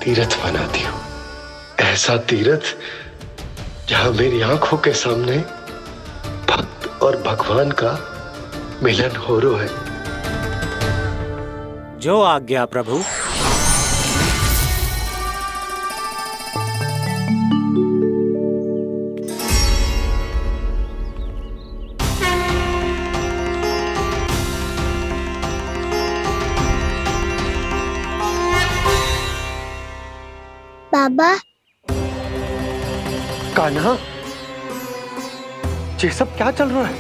तीर्थ बना दिया। ऐसा तीर्थ जहां मेरी आंखों के सामने भक्त और भगवान का मिलन हो रहा है। जो आज्ञा प्रभु। बाबा। कान्हा, ये सब क्या चल रहा है?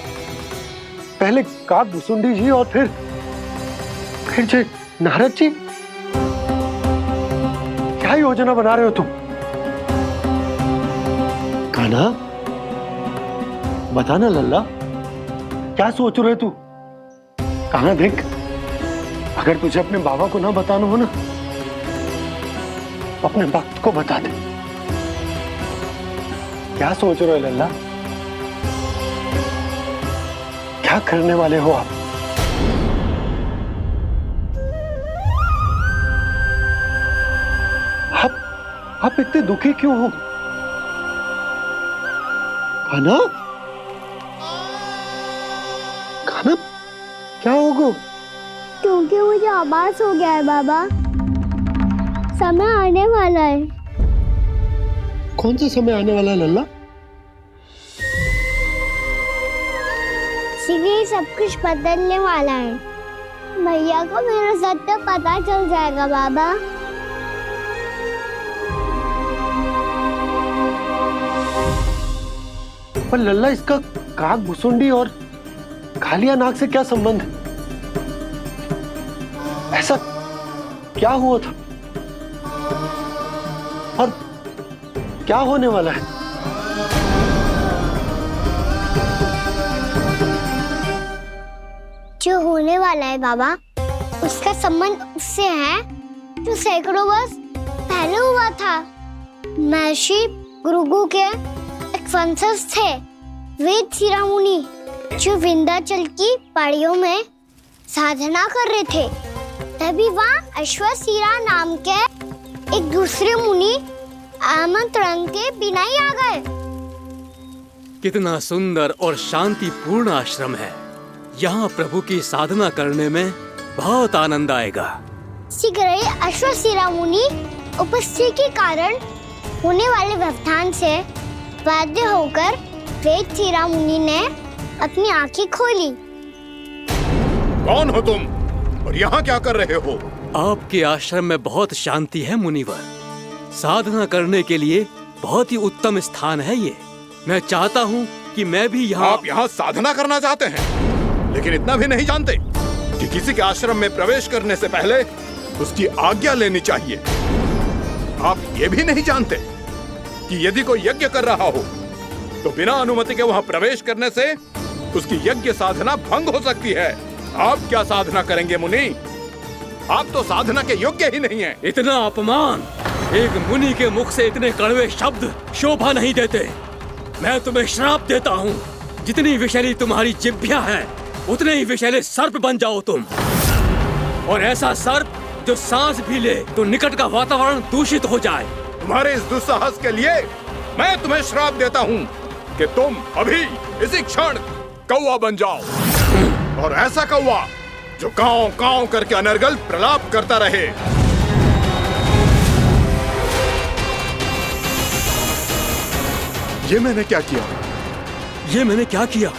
पहले काग भुसुंडी जी और फिर जे नारद जी। क्या योजना बना रहे हो तुम? कान्हा, बताना लल्ला, क्या सोच रहे तू? कहां देख, अगर तुझे अपने बाबा को ना बताना हो ना, अपने भक्त को बता दे। क्या सोच रहे हो लल्ला? क्या करने वाले हो आप? आप इतने दुखी क्यों हो? कान्हा, कान्हा, क्या होगा? क्योंकि मुझे आभास हो गया है बाबा, समय आने वाला है। कौन सा समय आने वाला है लल्ला? सीधे सब कुछ बदलने वाला है। भैया को मेरा सत्य पता चल जाएगा बाबा। पर लल्ला, इसका काग भुसुंडी और कालिया नाग से क्या संबंध है? ऐसा क्या हुआ था और क्या होने वाला है? जो होने वाला है बाबा, उसका संबंध उससे है जो सैकड़ों वर्ष पहले हुआ था। महर्षि भृगु के एक वंशज थे, वेद शिरोमणि, जो विंध्याचल की पहाड़ियों में साधना कर रहे थे। तभी वहाँ अश्वशिरा नाम के एक दूसरे मुनि आमंत्रण के बिना ही आ गए। कितना सुंदर और शांतिपूर्ण आश्रम है। यहाँ प्रभु की साधना करने में बहुत आनंद आएगा। शीघ्र ही अश्वशिरा मुनि उपस्थिति के कारण होने वाले व्यवधान से बाध्य होकर वेदशिरा मुनि ने अपनी आंखें खोली। कौन हो तुम और यहाँ क्या कर रहे हो? आपके आश्रम में बहुत शांति है मुनिवर। साधना करने के लिए बहुत ही उत्तम स्थान है ये। मैं चाहता हूँ कि मैं भी यहाँ। आप यहाँ साधना करना चाहते हैं, लेकिन इतना भी नहीं जानते कि किसी के आश्रम में प्रवेश करने से पहले उसकी आज्ञा लेनी चाहिए। आप ये भी नहीं जानते कि यदि कोई यज्ञ कर रहा हो तो बिना अनुमति के वहाँ प्रवेश करने से उसकी यज्ञ साधना भंग हो सकती है। आप क्या साधना करेंगे मुनि? आप तो साधना के योग्य ही नहीं हैं। इतना अपमान! एक मुनि के मुख से इतने कड़वे शब्द शोभा नहीं देते। मैं तुम्हें श्राप देता हूँ, जितनी विषैली तुम्हारी जिह्वा है उतने ही विषैले सर्प बन जाओ तुम। और ऐसा सर्प जो सांस भी ले तो निकट का वातावरण दूषित हो जाए। तुम्हारे इस दुस्साहस के लिए मैं तुम्हें श्राप देता हूँ कि तुम अभी इसी क्षण कौवा बन जाओ, और ऐसा कौवा जो कांव कांव करके अनर्गल प्रलाप करता रहे। ये मैंने क्या किया? ये मैंने क्या किया?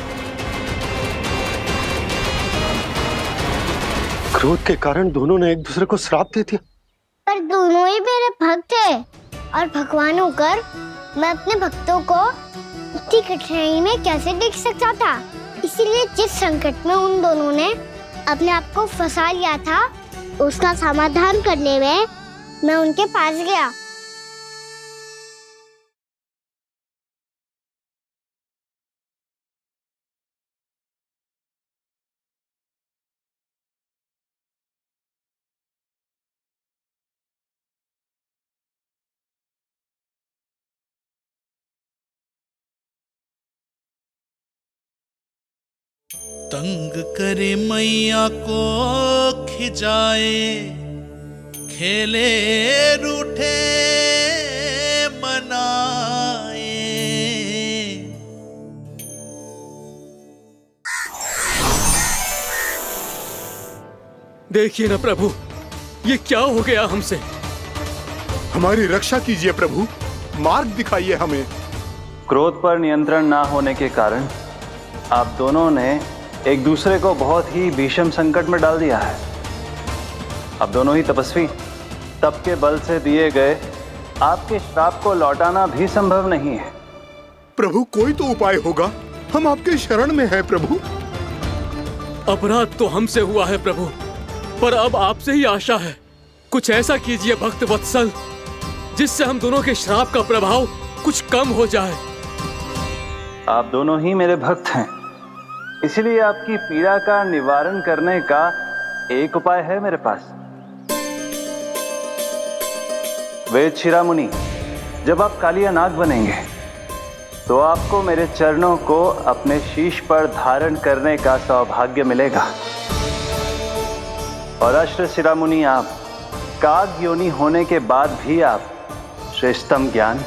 क्रोध के कारण दोनों ने एक दूसरे को श्राप दे दिया। पर दोनों ही मेरे भक्त थे, और भगवान होकर मैं अपने भक्तों को इतनी कठिनाई में कैसे देख सकता था? इसीलिए जिस संकट में उन दोनों ने अपने आप को फंसा लिया था, उसका समाधान करने में मैं उनके पास गया। तंग करे मैया को खिजाए, खेले रूठे मनाए। देखिए ना प्रभु, ये क्या हो गया हमसे? हमारी रक्षा कीजिए प्रभु, मार्ग दिखाइए हमें। क्रोध पर नियंत्रण ना होने के कारण आप दोनों ने एक दूसरे को बहुत ही भीषण संकट में डाल दिया है। अब दोनों ही तपस्वी, तप के बल से दिए गए आपके श्राप को लौटाना भी संभव नहीं है। प्रभु कोई तो उपाय होगा, हम आपके शरण में हैं प्रभु। अपराध तो हमसे हुआ है प्रभु, पर अब आपसे ही आशा है। कुछ ऐसा कीजिए भक्त वत्सल, जिससे हम दोनों के श्राप का प्रभाव कुछ कम हो जाए। आप दोनों ही मेरे भक्त हैं, इसलिए आपकी पीड़ा का निवारण करने का एक उपाय है मेरे पास। वेदशिरा मुनि, जब आप कालिया नाग बनेंगे तो आपको मेरे चरणों को अपने शीश पर धारण करने का सौभाग्य मिलेगा। और अश्रशिरा मुनि, आप काग योनि होने के बाद भी आप श्रेष्ठतम ज्ञान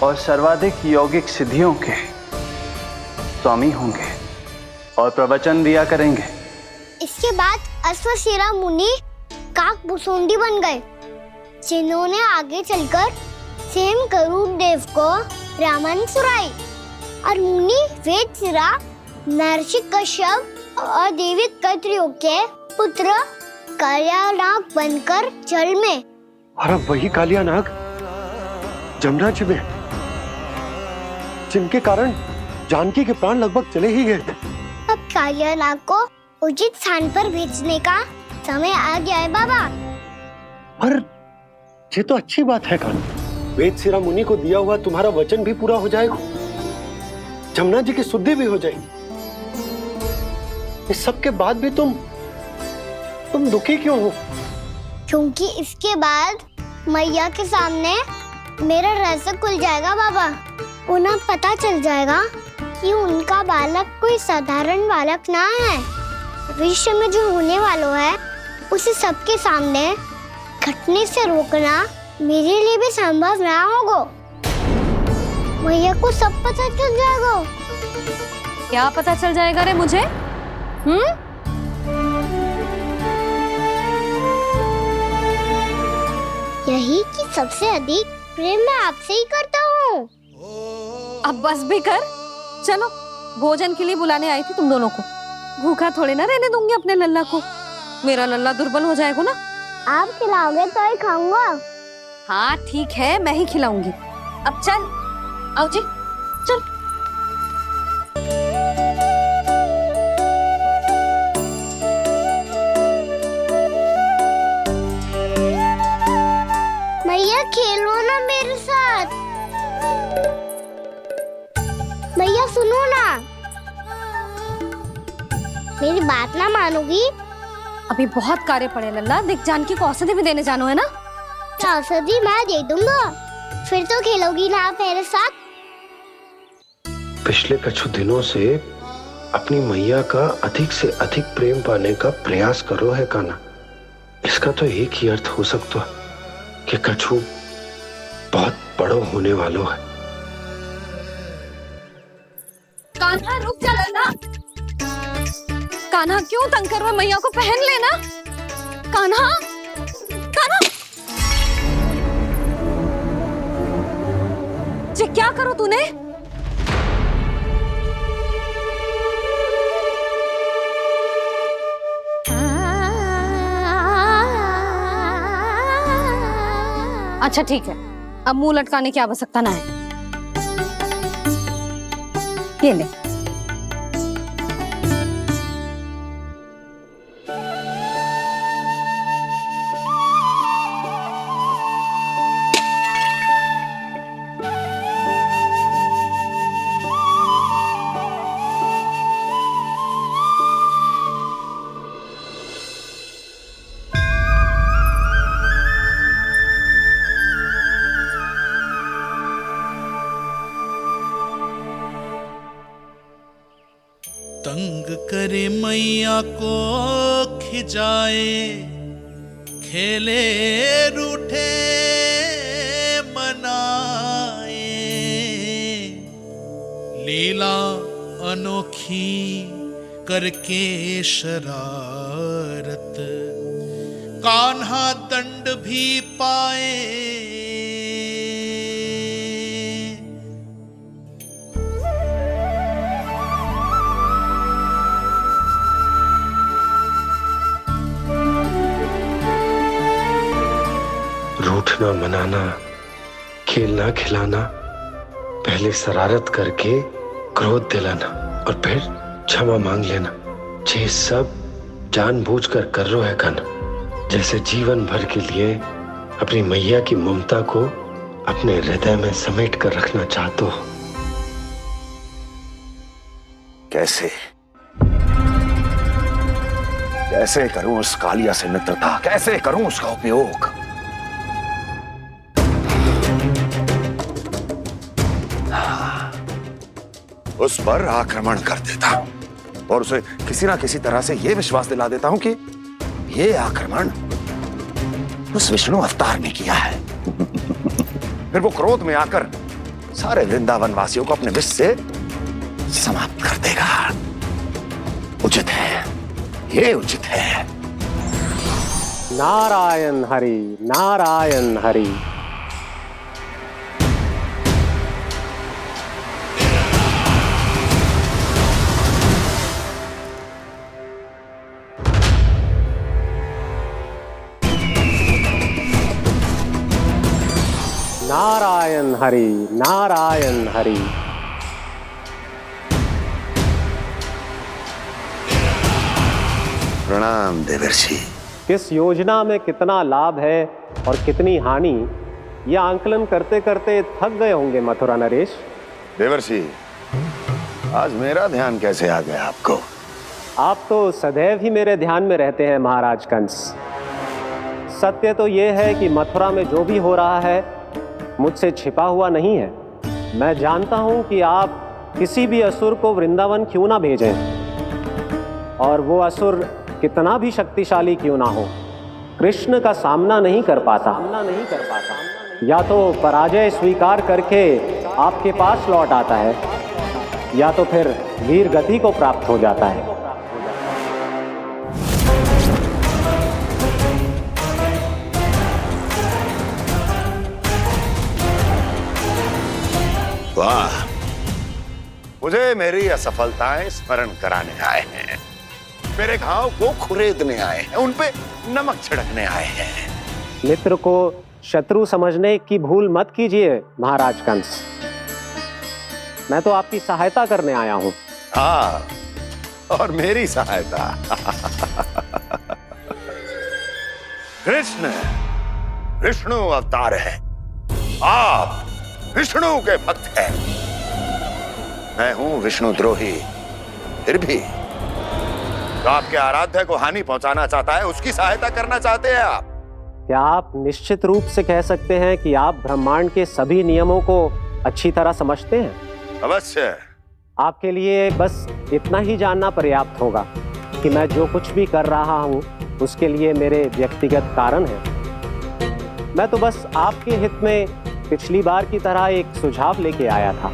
और सर्वाधिक यौगिक सिद्धियों के स्वामी होंगे और प्रवचन दिया करेंगे। इसके बाद अश्वशिरा मुनि काकभूषुंडी बन गए, जिन्होंने आगे चलकर स्वयं गरुड़ देव को रामायण सुनाई। और मुनि वेदशिरा महर्षि कश्यप और देवी कत्रियों के पुत्र कालिया नाग बनकर जल में। और अब वही कालिया नाग जमराज में, जिनके कारण जानकी के प्राण लगभग चले ही गए थे। अब कालिया नाग को उचित स्थान पर भेजने का समय आ गया है बाबा। पर ये तो अच्छी बात है कान्हा, वेदशिरा मुनि को दिया हुआ तुम्हारा वचन भी पूरा हो जाएगा, जमुना जी की शुद्धि भी हो जाएगी। इस सब के बाद भी तुम दुखी क्यों हो? क्योंकि इसके बाद मैया के सामने मेरा रहस्य खुल जाएगा बाबा। उन्हें पता चल जाएगा कि उनका बालक कोई साधारण बालक ना है। भविष्य में जो होने वाला है उसे सबके सामने घटने से रोकना मेरे लिए भी संभव ना होगा। मैया को सब पता चल जाएगा। क्या पता चल जाएगा रे मुझे? यही कि सबसे अधिक प्रेम मैं आपसे ही करता हूँ। अब बस भी कर, चलो भोजन के लिए बुलाने आई थी तुम दोनों को। भूखा थोड़े ना रहने दूंगी अपने लल्ला को, मेरा लल्ला दुर्बल हो जाएगा ना। आप खिलाओगे तो ही खाऊंगा। हाँ ठीक है, मैं ही खिलाऊंगी। अब चल, आओ जी, चल। मैया खेलो ना मेरे साथ। मैया सुनो ना, मेरी बात ना मानोगी? अभी बहुत कार्य पड़े लल्ला, देख जानकी को औषधि भी देने जानो है ना। औषधि मैं दे दूंगा, फिर तो खेलोगी ना आप मेरे साथ। पिछले कुछ दिनों से अपनी मैया का अधिक से अधिक प्रेम पाने का प्रयास करो है कान्हा। इसका तो एक ही अर्थ हो सकता है कि कछु बहुत बड़ो होने वालों है। कान्हा रुक जा लल्ला। कान्हा क्यों तंग कर रहा है, मैया को पहन लेना। कान्हा, कान्हा, ये क्या करो तूने? अच्छा ठीक है, अब मुंह लटकाने की आवश्यकता ना है। ये ले। तंग करे मैया को खिजाए, खेले रूठे मनाए, लीला अनोखी करके शरारत, कान्हा दंड भी पाए। रूठना मनाना, खेलना खिलाना, पहले शरारत करके क्रोध दिलाना और फिर क्षमा मांग लेना, ये सब जानबूझकर कर रहे है कान्हा। जैसे जीवन भर के लिए अपनी मैया की ममता को अपने हृदय में समेट कर रखना चाहते हो। कैसे कैसे करूं उस कालिया से मित्रता, कैसे करूं उसका उपयोग? उस पर आक्रमण कर देता हूं और उसे किसी ना किसी तरह से यह विश्वास दिला देता हूं कि यह आक्रमण उस विष्णु अवतार ने किया है। फिर वो क्रोध में आकर सारे वृंदावन वासियों को अपने विष से समाप्त कर देगा। उचित है, ये उचित है। नारायण हरि, नारायण हरि। नारायण हरि, नारायण हरि। प्रणाम देवर्षि। किस योजना में कितना लाभ है और कितनी हानि, यह आंकलन करते करते थक गए होंगे मथुरा नरेश। देवर्षि, आज मेरा ध्यान कैसे आ गया आपको? आप तो सदैव ही मेरे ध्यान में रहते हैं महाराज कंस। सत्य तो यह है कि मथुरा में जो भी हो रहा है मुझसे छिपा हुआ नहीं है। मैं जानता हूं कि आप किसी भी असुर को वृंदावन क्यों ना भेजें, और वो असुर कितना भी शक्तिशाली क्यों ना हो, कृष्ण का सामना नहीं कर पाता। या तो पराजय स्वीकार करके आपके पास लौट आता है, या तो फिर वीर गति को प्राप्त हो जाता है। मुझे मेरी असफलताएं स्मरण कराने आए हैं, मेरे घाव को खुरेदने आए हैं, उन पे नमक छिड़कने आए हैं। मित्र को शत्रु समझने की भूल मत कीजिए महाराज कंस। मैं तो आपकी सहायता करने आया हूं। हाँ, और मेरी सहायता। कृष्ण विष्णु अवतार है, आप विष्णु के भक्त हैं। मैं हूं विष्णु द्रोही, फिर भी तो आपके आराध्य को हानि पहुंचाना चाहता है, उसकी सहायता करना चाहते हैं आप। क्या आप निश्चित रूप से कह सकते हैं कि आप ब्रह्मांड के सभी नियमों को अच्छी तरह समझते हैं? अवश्य। आपके लिए बस इतना ही जानना पर्याप्त होगा कि मैं जो कुछ भी कर रहा हूं उसके लिए मेरे व्यक्तिगत कारण हैं। मैं तो बस आपके हित में पिछली बार की तरह एक सुझाव लेके आया था,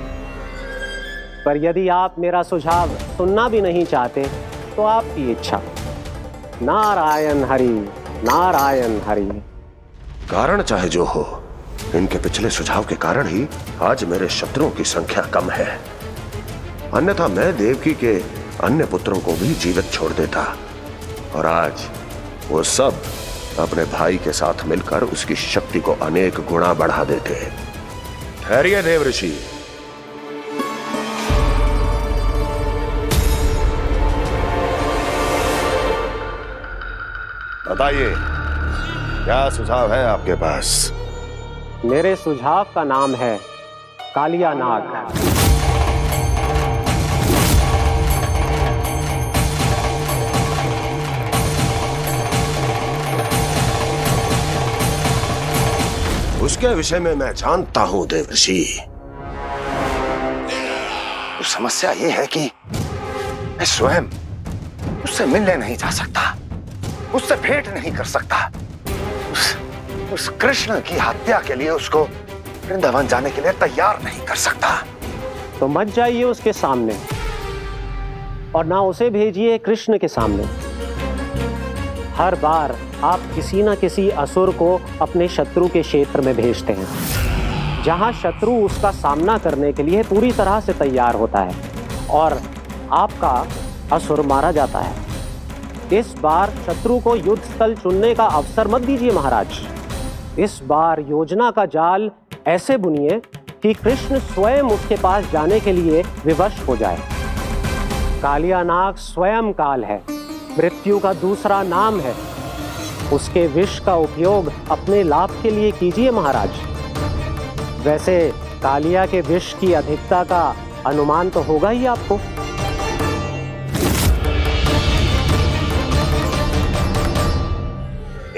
पर यदि आप मेरा सुझाव सुनना भी नहीं चाहते तो आपकी इच्छा। नारायण हरि, नारायण हरि। कारण चाहे जो हो, इनके पिछले सुझाव के कारण ही आज मेरे शत्रुओं की संख्या कम है, अन्यथा मैं देवकी के अन्य पुत्रों को भी जीवित छोड़ देता और आज वो सब अपने भाई के साथ मिलकर उसकी शक्ति को अनेक गुना बढ़ा देते। ठहरिए देव ऋषि, बताइए क्या सुझाव है आपके पास? मेरे सुझाव का नाम है कालिया नाग। उसके विषय में मैं जानता हूं देवर्षि। तो समस्या ये है कि मैं स्वयं उससे मिलने नहीं जा सकता, उससे भेंट नहीं कर सकता। उस कृष्ण की हत्या के लिए उसको वृंदावन जाने के लिए तैयार नहीं कर सकता। तो मत जाइए उसके सामने और ना उसे भेजिए कृष्ण के सामने। हर बार आप किसी न किसी असुर को अपने शत्रु के क्षेत्र में भेजते हैं, जहां शत्रु उसका सामना करने के लिए पूरी तरह से तैयार होता है और आपका असुर मारा जाता है। इस बार शत्रु को युद्ध स्थल चुनने का अवसर मत दीजिए महाराज। इस बार योजना का जाल ऐसे बुनिए कि कृष्ण स्वयं उसके पास जाने के लिए विवश हो जाए। कालिया नाग स्वयं काल है, मृत्यु का दूसरा नाम है। उसके विष का उपयोग अपने लाभ के लिए कीजिए महाराज। वैसे कालिया के विष की अधिकता का अनुमान तो होगा ही आपको।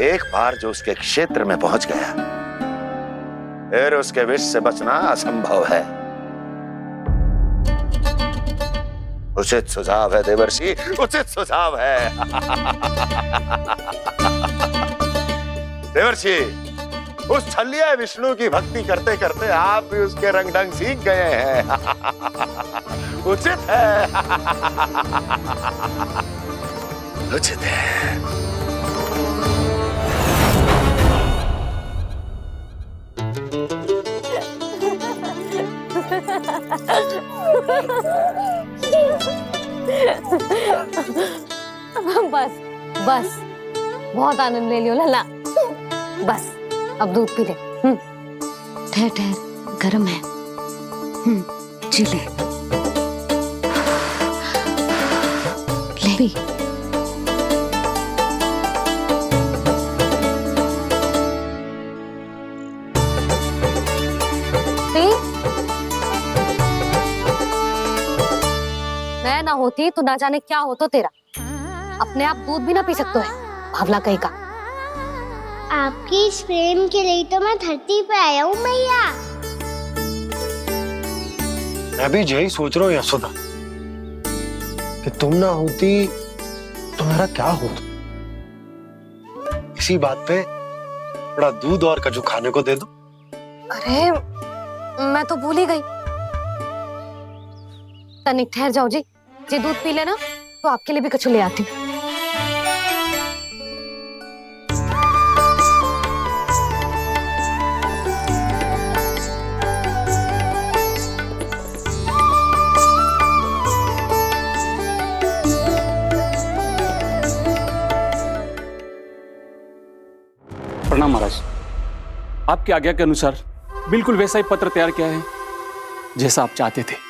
एक बार जो उसके क्षेत्र में पहुंच गया, फिर उसके विष से बचना असंभव है। उचित सुझाव है देवर्षि, उचित सुझाव है। देवर्षि, उस छलिया विष्णु की भक्ति करते करते आप भी उसके रंग ढंग सीख गए हैं। उचित है, उचित है। बस बस, बहुत आनंद ले लियो लला। बस अब दूध पी ले। ठहर ठहर, गर्म है। जी ले ले। मैं ना होती तो ना जाने क्या हो तो तेरा। अपने आप दूध भी ना पी सकते है, भावला कहीं का। आपकी इस प्रेम के लिए तो मैं धरती पे आया हूँ मैया। मैं भी यही सोच रहा हूँ यशोदा कि तुम ना होती तो मेरा क्या होता। इसी बात पे थोड़ा दूध और कजू खाने को दे दो। अरे मैं तो भूल ही गई। तनिक ठहर जाओ जी, जे दूध पी लेना तो आपके लिए भी कछु ले आती हूँ। प्रणाम महाराज। आपकी आज्ञा के अनुसार बिल्कुल वैसा ही पत्र तैयार किया है जैसा आप चाहते थे।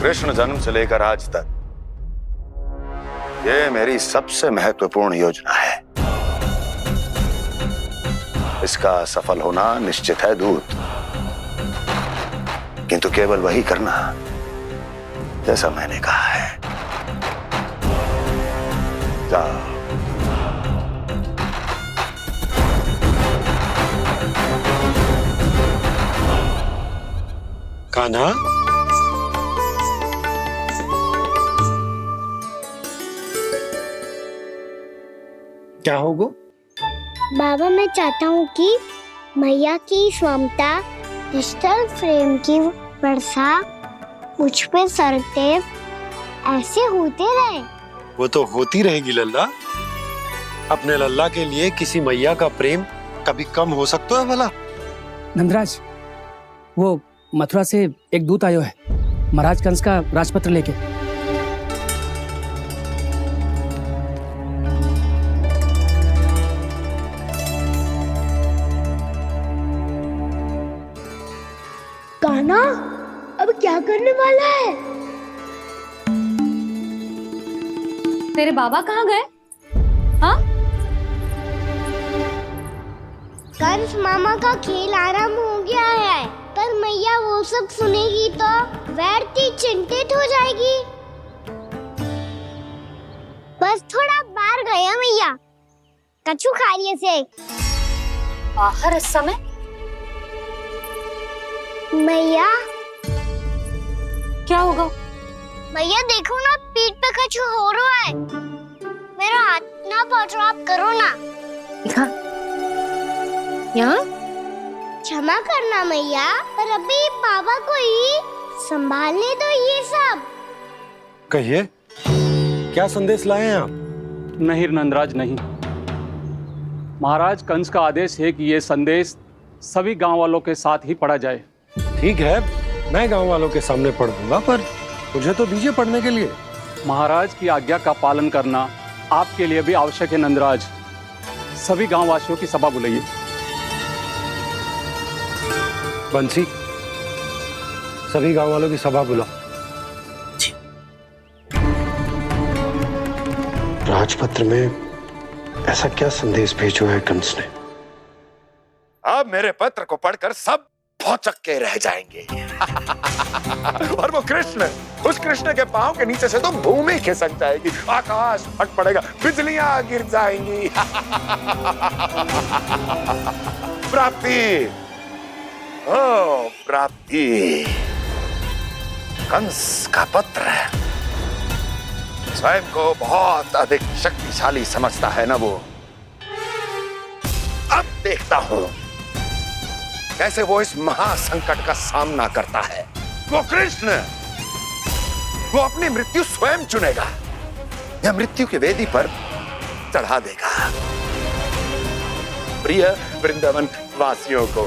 कृष्ण जन्म से लेकर आज तक ये मेरी सबसे महत्वपूर्ण योजना है। इसका सफल होना निश्चित है दूत, किंतु केवल वही करना जैसा मैंने कहा है। जाओ। कान्हा, क्या होगा? बाबा, मैं चाहता हूँ कि मैया की स्वमता क्रिस्टल फ्रेम की वर्षा मुझ पे सरतेव ऐसे होते रहे। वो तो होती रहेगी लल्ला। अपने लल्ला के लिए किसी मैया का प्रेम कभी कम हो सकता है भला? नंदराज, वो मथुरा से एक दूत आयो है महाराज कंस का राजपत्र लेके। कान्हा, अब क्या करने वाला है? तेरे बाबा कहाँ गए? हाँ? कंस मामा का खेल आरंभ हो गया है, पर मैया वो सब सुनेगी तो व्यर्थ चिंतित हो जाएगी। बस थोड़ा बाहर गया मैया, कछु खा लिए से। बाहर इस समय? मैया, क्या होगा? मैया देखो ना, पीठ पे कुछ हो रहा है। मेरा हाथ ना पकड़ो, आप करो ना। दिखा। यहाँ? क्षमा करना मैया, पर अभी बाबा को ही संभालने दो ये सब। कहिए, क्या संदेश लाए हैं आप? नहीं नंदराज, नहीं। महाराज कंस का आदेश है कि यह संदेश सभी गांव वालों के साथ ही पढ़ा जाए। ठीक है, मैं गांव वालों के सामने पढ़ दूंगा, पर मुझे तो दीजिए पढ़ने के लिए। महाराज की आज्ञा का पालन करना आपके लिए भी आवश्यक है नंदराज। सभी गांव वासियों की सभा बुलाइए। बंसी, सभी गांव वालों की सभा बुलाओ। राजपत्र में ऐसा क्या संदेश भेजो है कंस ने? अब मेरे पत्र को पढ़कर सब भौचक के रह जाएंगे। और वो कृष्ण, उस कृष्ण के पांव के नीचे से तो भूमि खिसक जाएगी, आकाश फट पड़ेगा, बिजलियां गिर जाएंगी। प्राप्ति, ओ प्राप्ति, कंस का पत्र स्वयं को बहुत अधिक शक्तिशाली समझता है ना वो। अब देखता हूं कैसे वो इस महासंकट का सामना करता है। वो कृष्ण, वो अपनी मृत्यु स्वयं चुनेगा या मृत्यु की वेदी पर चढ़ा देगा प्रिय वृंदावन वासियों को।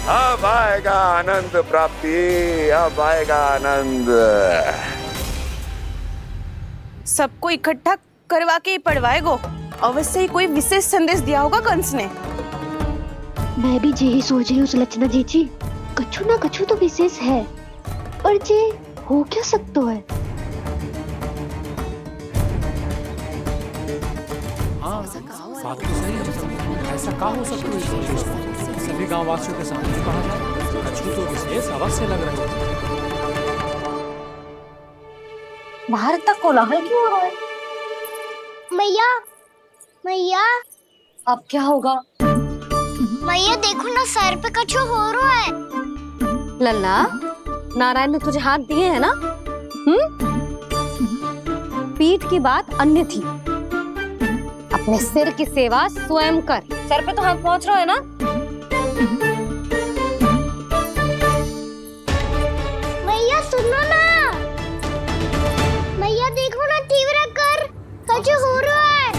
अब आएगा आनंद प्राप्ति, अब आएगा आनंद। सबको इकट्ठा करवा के ही पढ़वाएगो। अवश्य ही कोई विशेष संदेश दिया होगा कंस ने। मैं भी यही सोच रही हूँ सुलक्षणा जी, कछु ना कछु तो विशेष है, पर जे हो क्या सकता है? हाँ, बात तो सही है। ऐसा क्या हो सकता है? सभी गांव वासियों के सामने कहा जाए, कछु तो विशेष अवश्य लग रहा है। बाहर तक कोलाहल क्यों हो रहा है? मैया, मैया, अब क्या होगा? मैया देखो ना, सर पे कछु हो रहा है। लल्ला, नारायण ने तुझे हाथ दिए हैं ना? पीठ की बात अन्य थी। अपने सिर की सेवा स्वयं कर। सर पे तो हाथ पहुंच रहा है ना? मैया सुनो ना, मैया देखो ना, तीव्र कर कछु हो रहा है।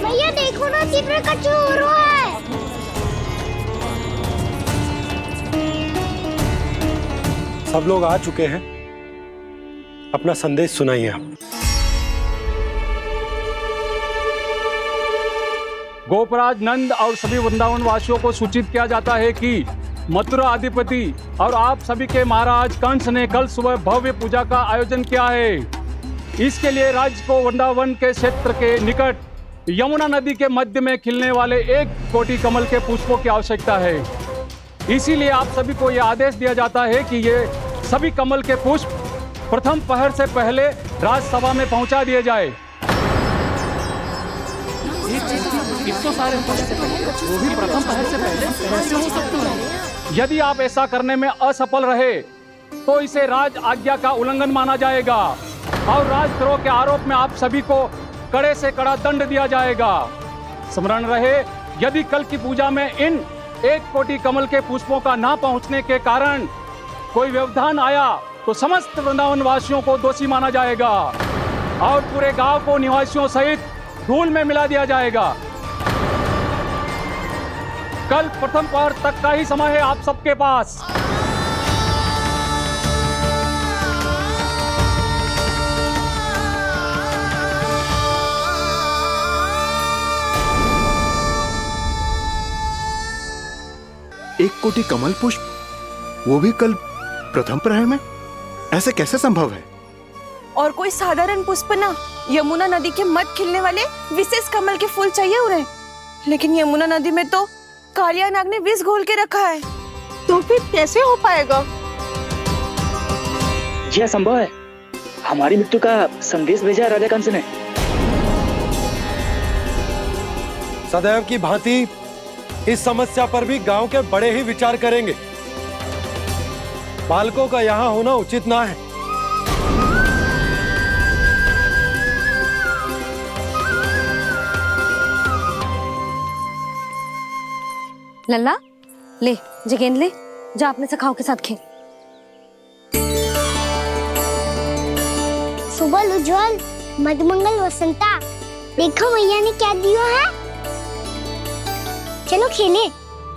मैया देखो ना, तीव्र कछु हो रहा है। सब लोग आ चुके हैं, अपना संदेश सुनाइए आप। गोपराज नंद और सभी वृंदावन वासियों को सूचित किया जाता है कि मथुरा अधिपति और आप सभी के महाराज कंस ने कल सुबह भव्य पूजा का आयोजन किया है। इसके लिए राज्य को वृंदावन के क्षेत्र के निकट यमुना नदी के मध्य में खिलने वाले 1 कोटि कमल के पुष्पों की आवश्यकता है। इसीलिए आप सभी को यह आदेश दिया जाता है कि ये सभी कमल के पुष्प प्रथम पहर से पहले राजसभा में पहुंचा दिए जाए। वो भी प्रथम पहर से पहले कैसे हो सकता है? यदि आप ऐसा करने में असफल रहे तो इसे राज आज्ञा का उल्लंघन माना जाएगा और राजद्रोह के आरोप में आप सभी को कड़े से कड़ा दंड दिया जाएगा। स्मरण रहे, यदि कल की पूजा में इन 1 कोटि कमल के पुष्पों का ना पहुंचने के कारण कोई व्यवधान आया तो समस्त वृंदावन वासियों को दोषी माना जाएगा और पूरे गांव को निवासियों सहित धूल में मिला दिया जाएगा। कल प्रथम पहर तक का ही समय है आप सबके पास। एक कोटि कमल पुष्प, वो भी कल प्रथम प्रहर में? ऐसे कैसे संभव है? और कोई साधारण पुष्प ना, यमुना नदी के मध्य खिलने वाले विशेष कमल के फूल चाहिए उन्हें। लेकिन यमुना नदी में तो कालिया नाग ने विष घोल के रखा है, तो फिर कैसे हो पाएगा? यह संभव है। हमारी मृत्यु का संदेश भेजा राजा कंस ने। सदैव की भांति इस समस्या पर भी गांव के बड़े ही विचार करेंगे। बालकों का यहाँ होना उचित ना है। लल्ला, ले जगेंद ले, जा अपने सखाओं के साथ खेल। सुबह उज्जवल, मधुमंगल वसंता, देखो मैया ने क्या दिया है। चलो खेले,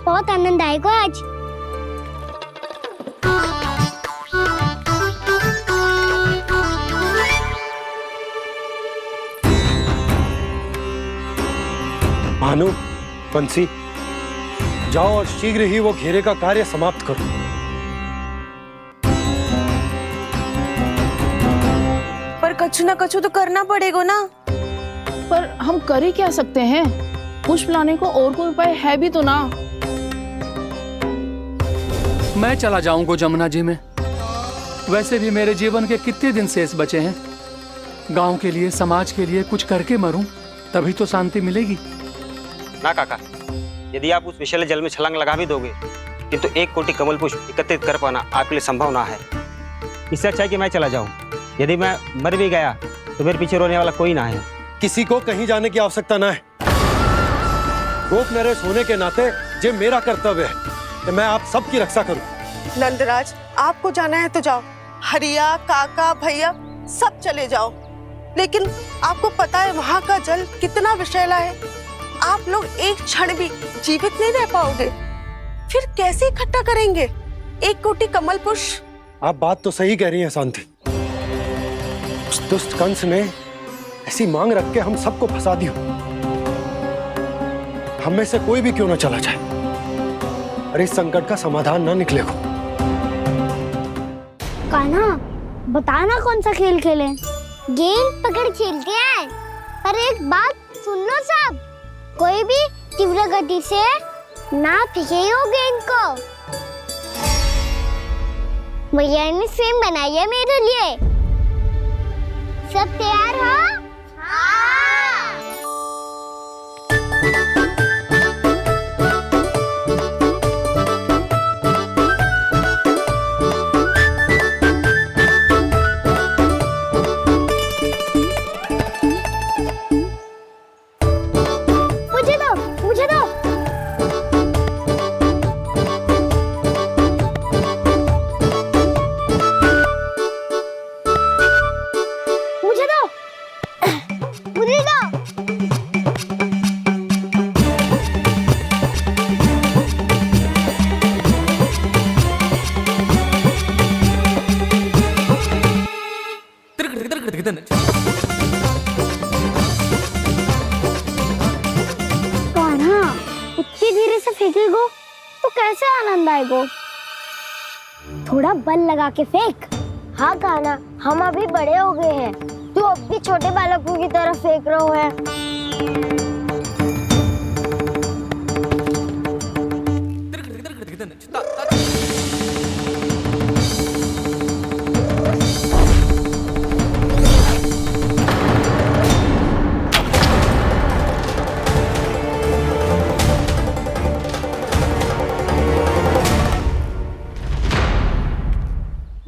बहुत आनंद आएगा आज। भानु, बंसी, जाओ और शीघ्र ही वो घेरे का कार्य समाप्त करो। पर कछु ना कछु तो करना पड़ेगा ना। पर हम कर ही क्या सकते हैं? पुष्प लाने को और कोई उपाय है भी तो ना। मैं चला जाऊंगा जमुना जी में। वैसे भी मेरे जीवन के कितने दिन शेष बचे हैं। गांव के लिए, समाज के लिए कुछ करके मरूं, तभी तो शांति मिलेगी। ना काका, यदि आप उस विषैले जल में छलांग लगा भी दोगे, किंतु 1 कोटि कमल पुष्प एकत्रित कर पाना आपके लिए संभव ना है। इससे अच्छा है कि मैं चला जाऊं। यदि मैं मर भी गया तो मेरे पीछे रोने वाला कोई ना है। किसी को कहीं जाने की आवश्यकता ना है। गोप नरेश होने के नाते ये मेरा कर्तव्य है कि मैं आप सबकी रक्षा करूं। नंदराज, आपको जाना है तो जाओ। हरिया, काका, भैया सब चले जाओ। लेकिन आपको पता है वहाँ का जल कितना विषैला है। आप लोग एक क्षण भी जीवित नहीं रह पाओगे। फिर कैसे इकट्ठा करेंगे 1 कोटि कमल पुष्प? आप बात तो सही कह रही हैं शांति। उस दुष्ट कंस ने ऐसी मांग रख के हम सबको फंसा दिया। हम में से कोई भी क्यों ना चला जाए और इस संकट का समाधान ना निकले को। कान्हा, बताना कौन सा खेल खेलें? गेंद पकड़ खेलते हैं। पर एक बात सुन लो सब, कोई भी तीव्र गति से ना फेंकेगा गेंद को। भैया ने फ्रेम बनाई है मेरे लिए। सब तैयार हो? हाँ। तो कैसे आनंद आएगा? थोड़ा बल लगा के फेंक। हाँ कान्हा, हम अभी बड़े हो गए हैं, तू अब भी छोटे बालकों की तरह फेंक रहा है।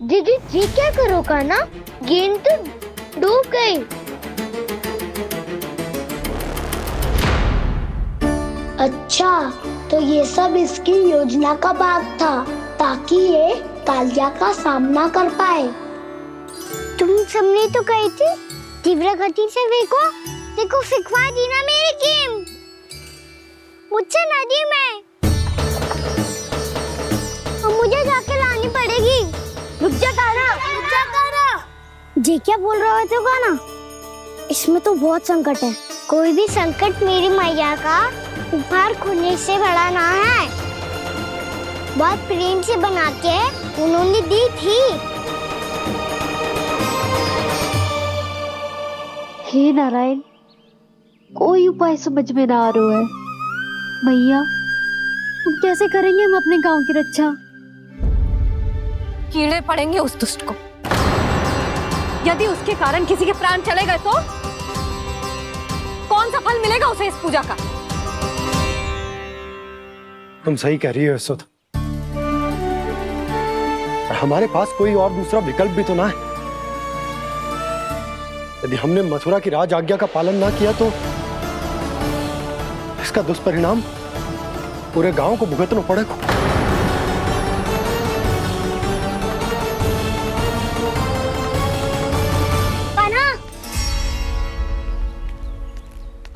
दीदी जी क्या करो कान्हा? गेंद तो डूब गई। अच्छा, तो ये सब इसकी योजना का भाग था ताकि ये कालिया का सामना कर पाए। तुम सबने तो कही थी तीव्र गति से देखो सिखवा दी ना मेरी गेम मुझसे नदी में। अब मुझे जाके लानी पड़ेगी। रुक जा कान्हा। जे क्या बोल रहा है तो कान्हा? इसमें तो बहुत संकट है। कोई भी संकट मेरी मैया का उपहार खोने से बड़ा ना है। बहुत प्रेम से बना के उन्होंने दी थी। हे नारायण, कोई उपाय समझ में ना आ रहा है। मैया, अब कैसे करेंगे हम अपने गांव की रक्षा? कीड़े पड़ेंगे उस दुष्ट को। यदि उसके कारण किसी के प्राण चले गए तो कौन सा फल मिलेगा उसे इस पूजा का? तुम सही कह रही हो यशोदा। हमारे पास कोई और दूसरा विकल्प भी तो ना है। यदि हमने मथुरा की राज आज्ञा का पालन ना किया तो इसका दुष्परिणाम पूरे गांव को भुगतना पड़ेगा।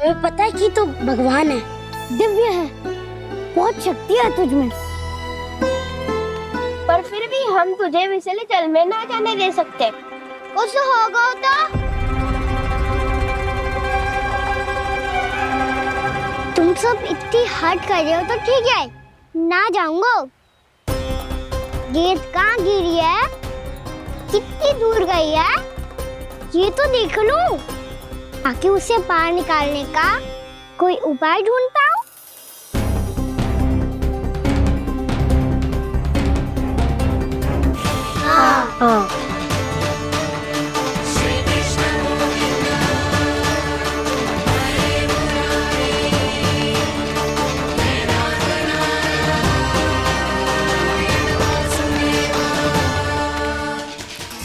तुम्हें पता है कि तू भगवान है, दिव्य है, बहुत शक्ति है तुझमें, पर फिर भी हम तुझे विषैले जल में ना जाने दे सकते। कुछ होगा तो तुम सब इतनी हट कर रहे हो तो ठीक है, ना जाऊंगा। गेंद कहाँ गिरी है, कितनी दूर गई है, ये तो देख लूं, ताकि उसे बाहर निकालने का कोई उपाय ढूंढ पाऊं। हाँ।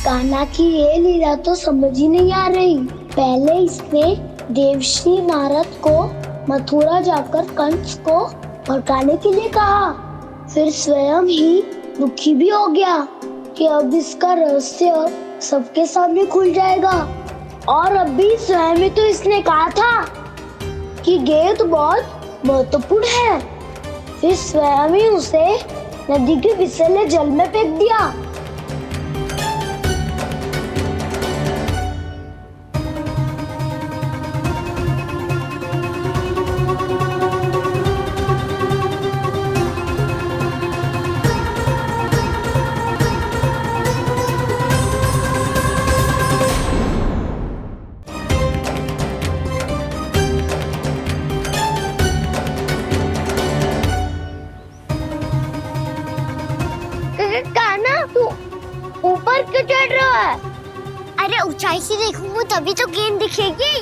कान्हा की ये लीला तो समझ ही नहीं आ रही। पहले इसने देवश्री नारद को मथुरा जाकर कंस को भड़काने के लिए कहा, फिर स्वयं ही दुखी भी हो गया कि अब इसका रहस्य सबके सामने खुल जाएगा। और अभी स्वयं ही तो इसने कहा था कि गेंद बहुत महत्वपूर्ण है, फिर स्वयं ही उसे नदी के विषैले जल में फेंक दिया। ऊपर क्यों चढ़ रहा है? अरे ऊंचाई से देखूंगा तभी तो गेंद दिखेगी।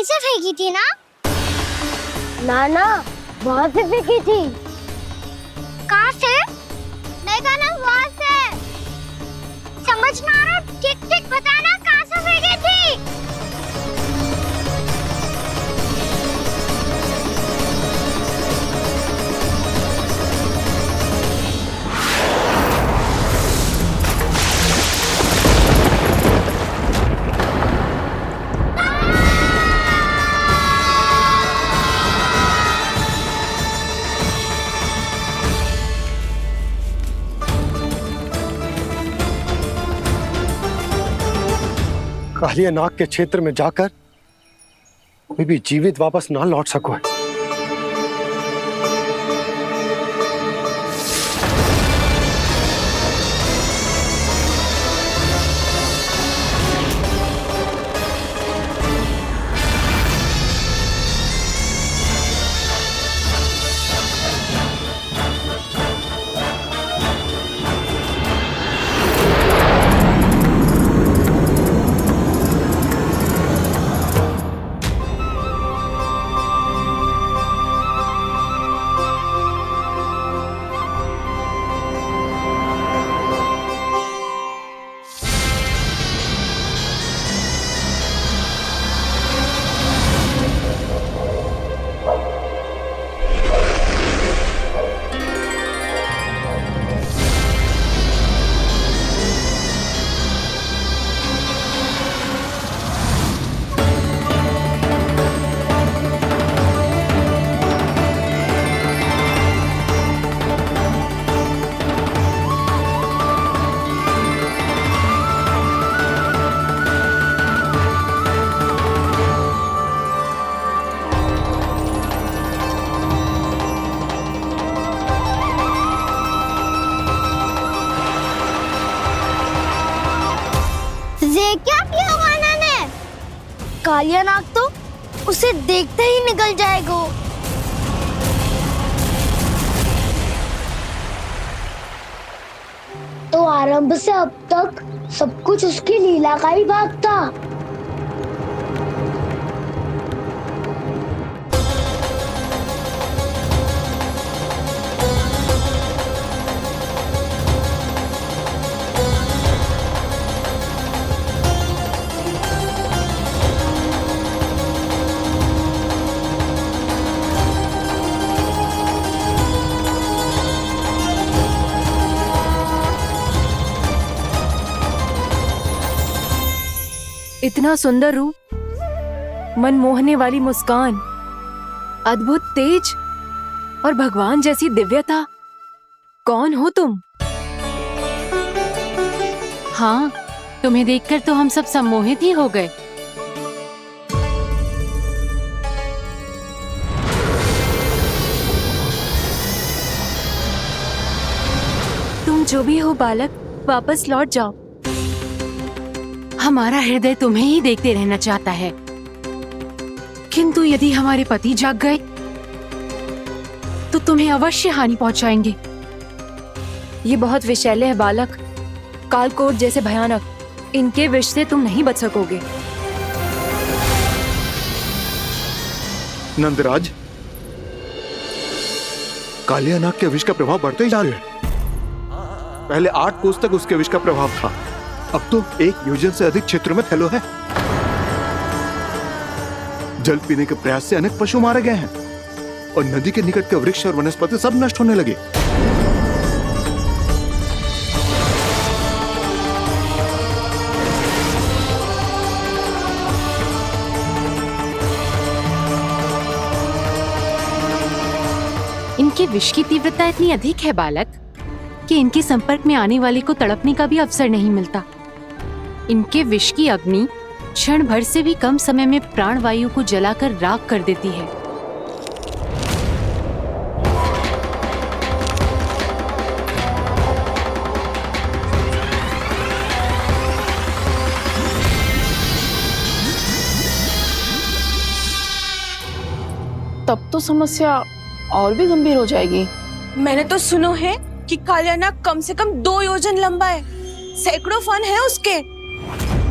से फेंकी थी ना? ना वहां से फेंकी थी। कहाँ से? नहीं ना वहां से। समझ में आ रहा? ठीक बता। कालिया नाग के क्षेत्र में जाकर कोई भी जीवित वापस ना लौट सको है। ये क्या किया वाना ने? कालिया नाग तो उसे देखते ही निकल जाएगा। तो आरंभ से अब तक सब कुछ उसकी लीला का ही भाग था। इतना सुंदर रूप, मन मोहने वाली मुस्कान, अद्भुत तेज और भगवान जैसी दिव्यता। कौन हो तुम? हाँ, तुम्हें देखकर तो हम सब सम्मोहित ही हो गए। तुम जो भी हो बालक, वापस लौट जाओ। हमारा हृदय तुम्हें ही देखते रहना चाहता है, किंतु यदि हमारे पति जाग गए तो तुम्हें अवश्य हानि पहुंचाएंगे। ये बहुत विषैले है बालक, कालकोट जैसे भयानक, इनके विष से तुम नहीं बच सकोगे। नंदराज, कालिया नाग के विष का प्रभाव बढ़ते ही जा रहा है। पहले 8 कोस तक उसके विष का प्रभाव था, अब तो 1 योजन से अधिक क्षेत्र में फैलो है। जल पीने के प्रयास से अनेक पशु मारे गए हैं और नदी के निकट के वृक्ष और वनस्पति सब नष्ट होने लगे। इनके विष की तीव्रता इतनी अधिक है बालक कि इनके संपर्क में आने वाले को तड़पने का भी अवसर नहीं मिलता। इनके विष की अग्नि क्षण भर से भी कम समय में प्राणवायु को जलाकर राख कर देती है। तब तो समस्या और भी गंभीर हो जाएगी। मैंने तो सुनो है कि कालिया नाग कम से कम 2 योजन लंबा है, सैकड़ों फन है उसके।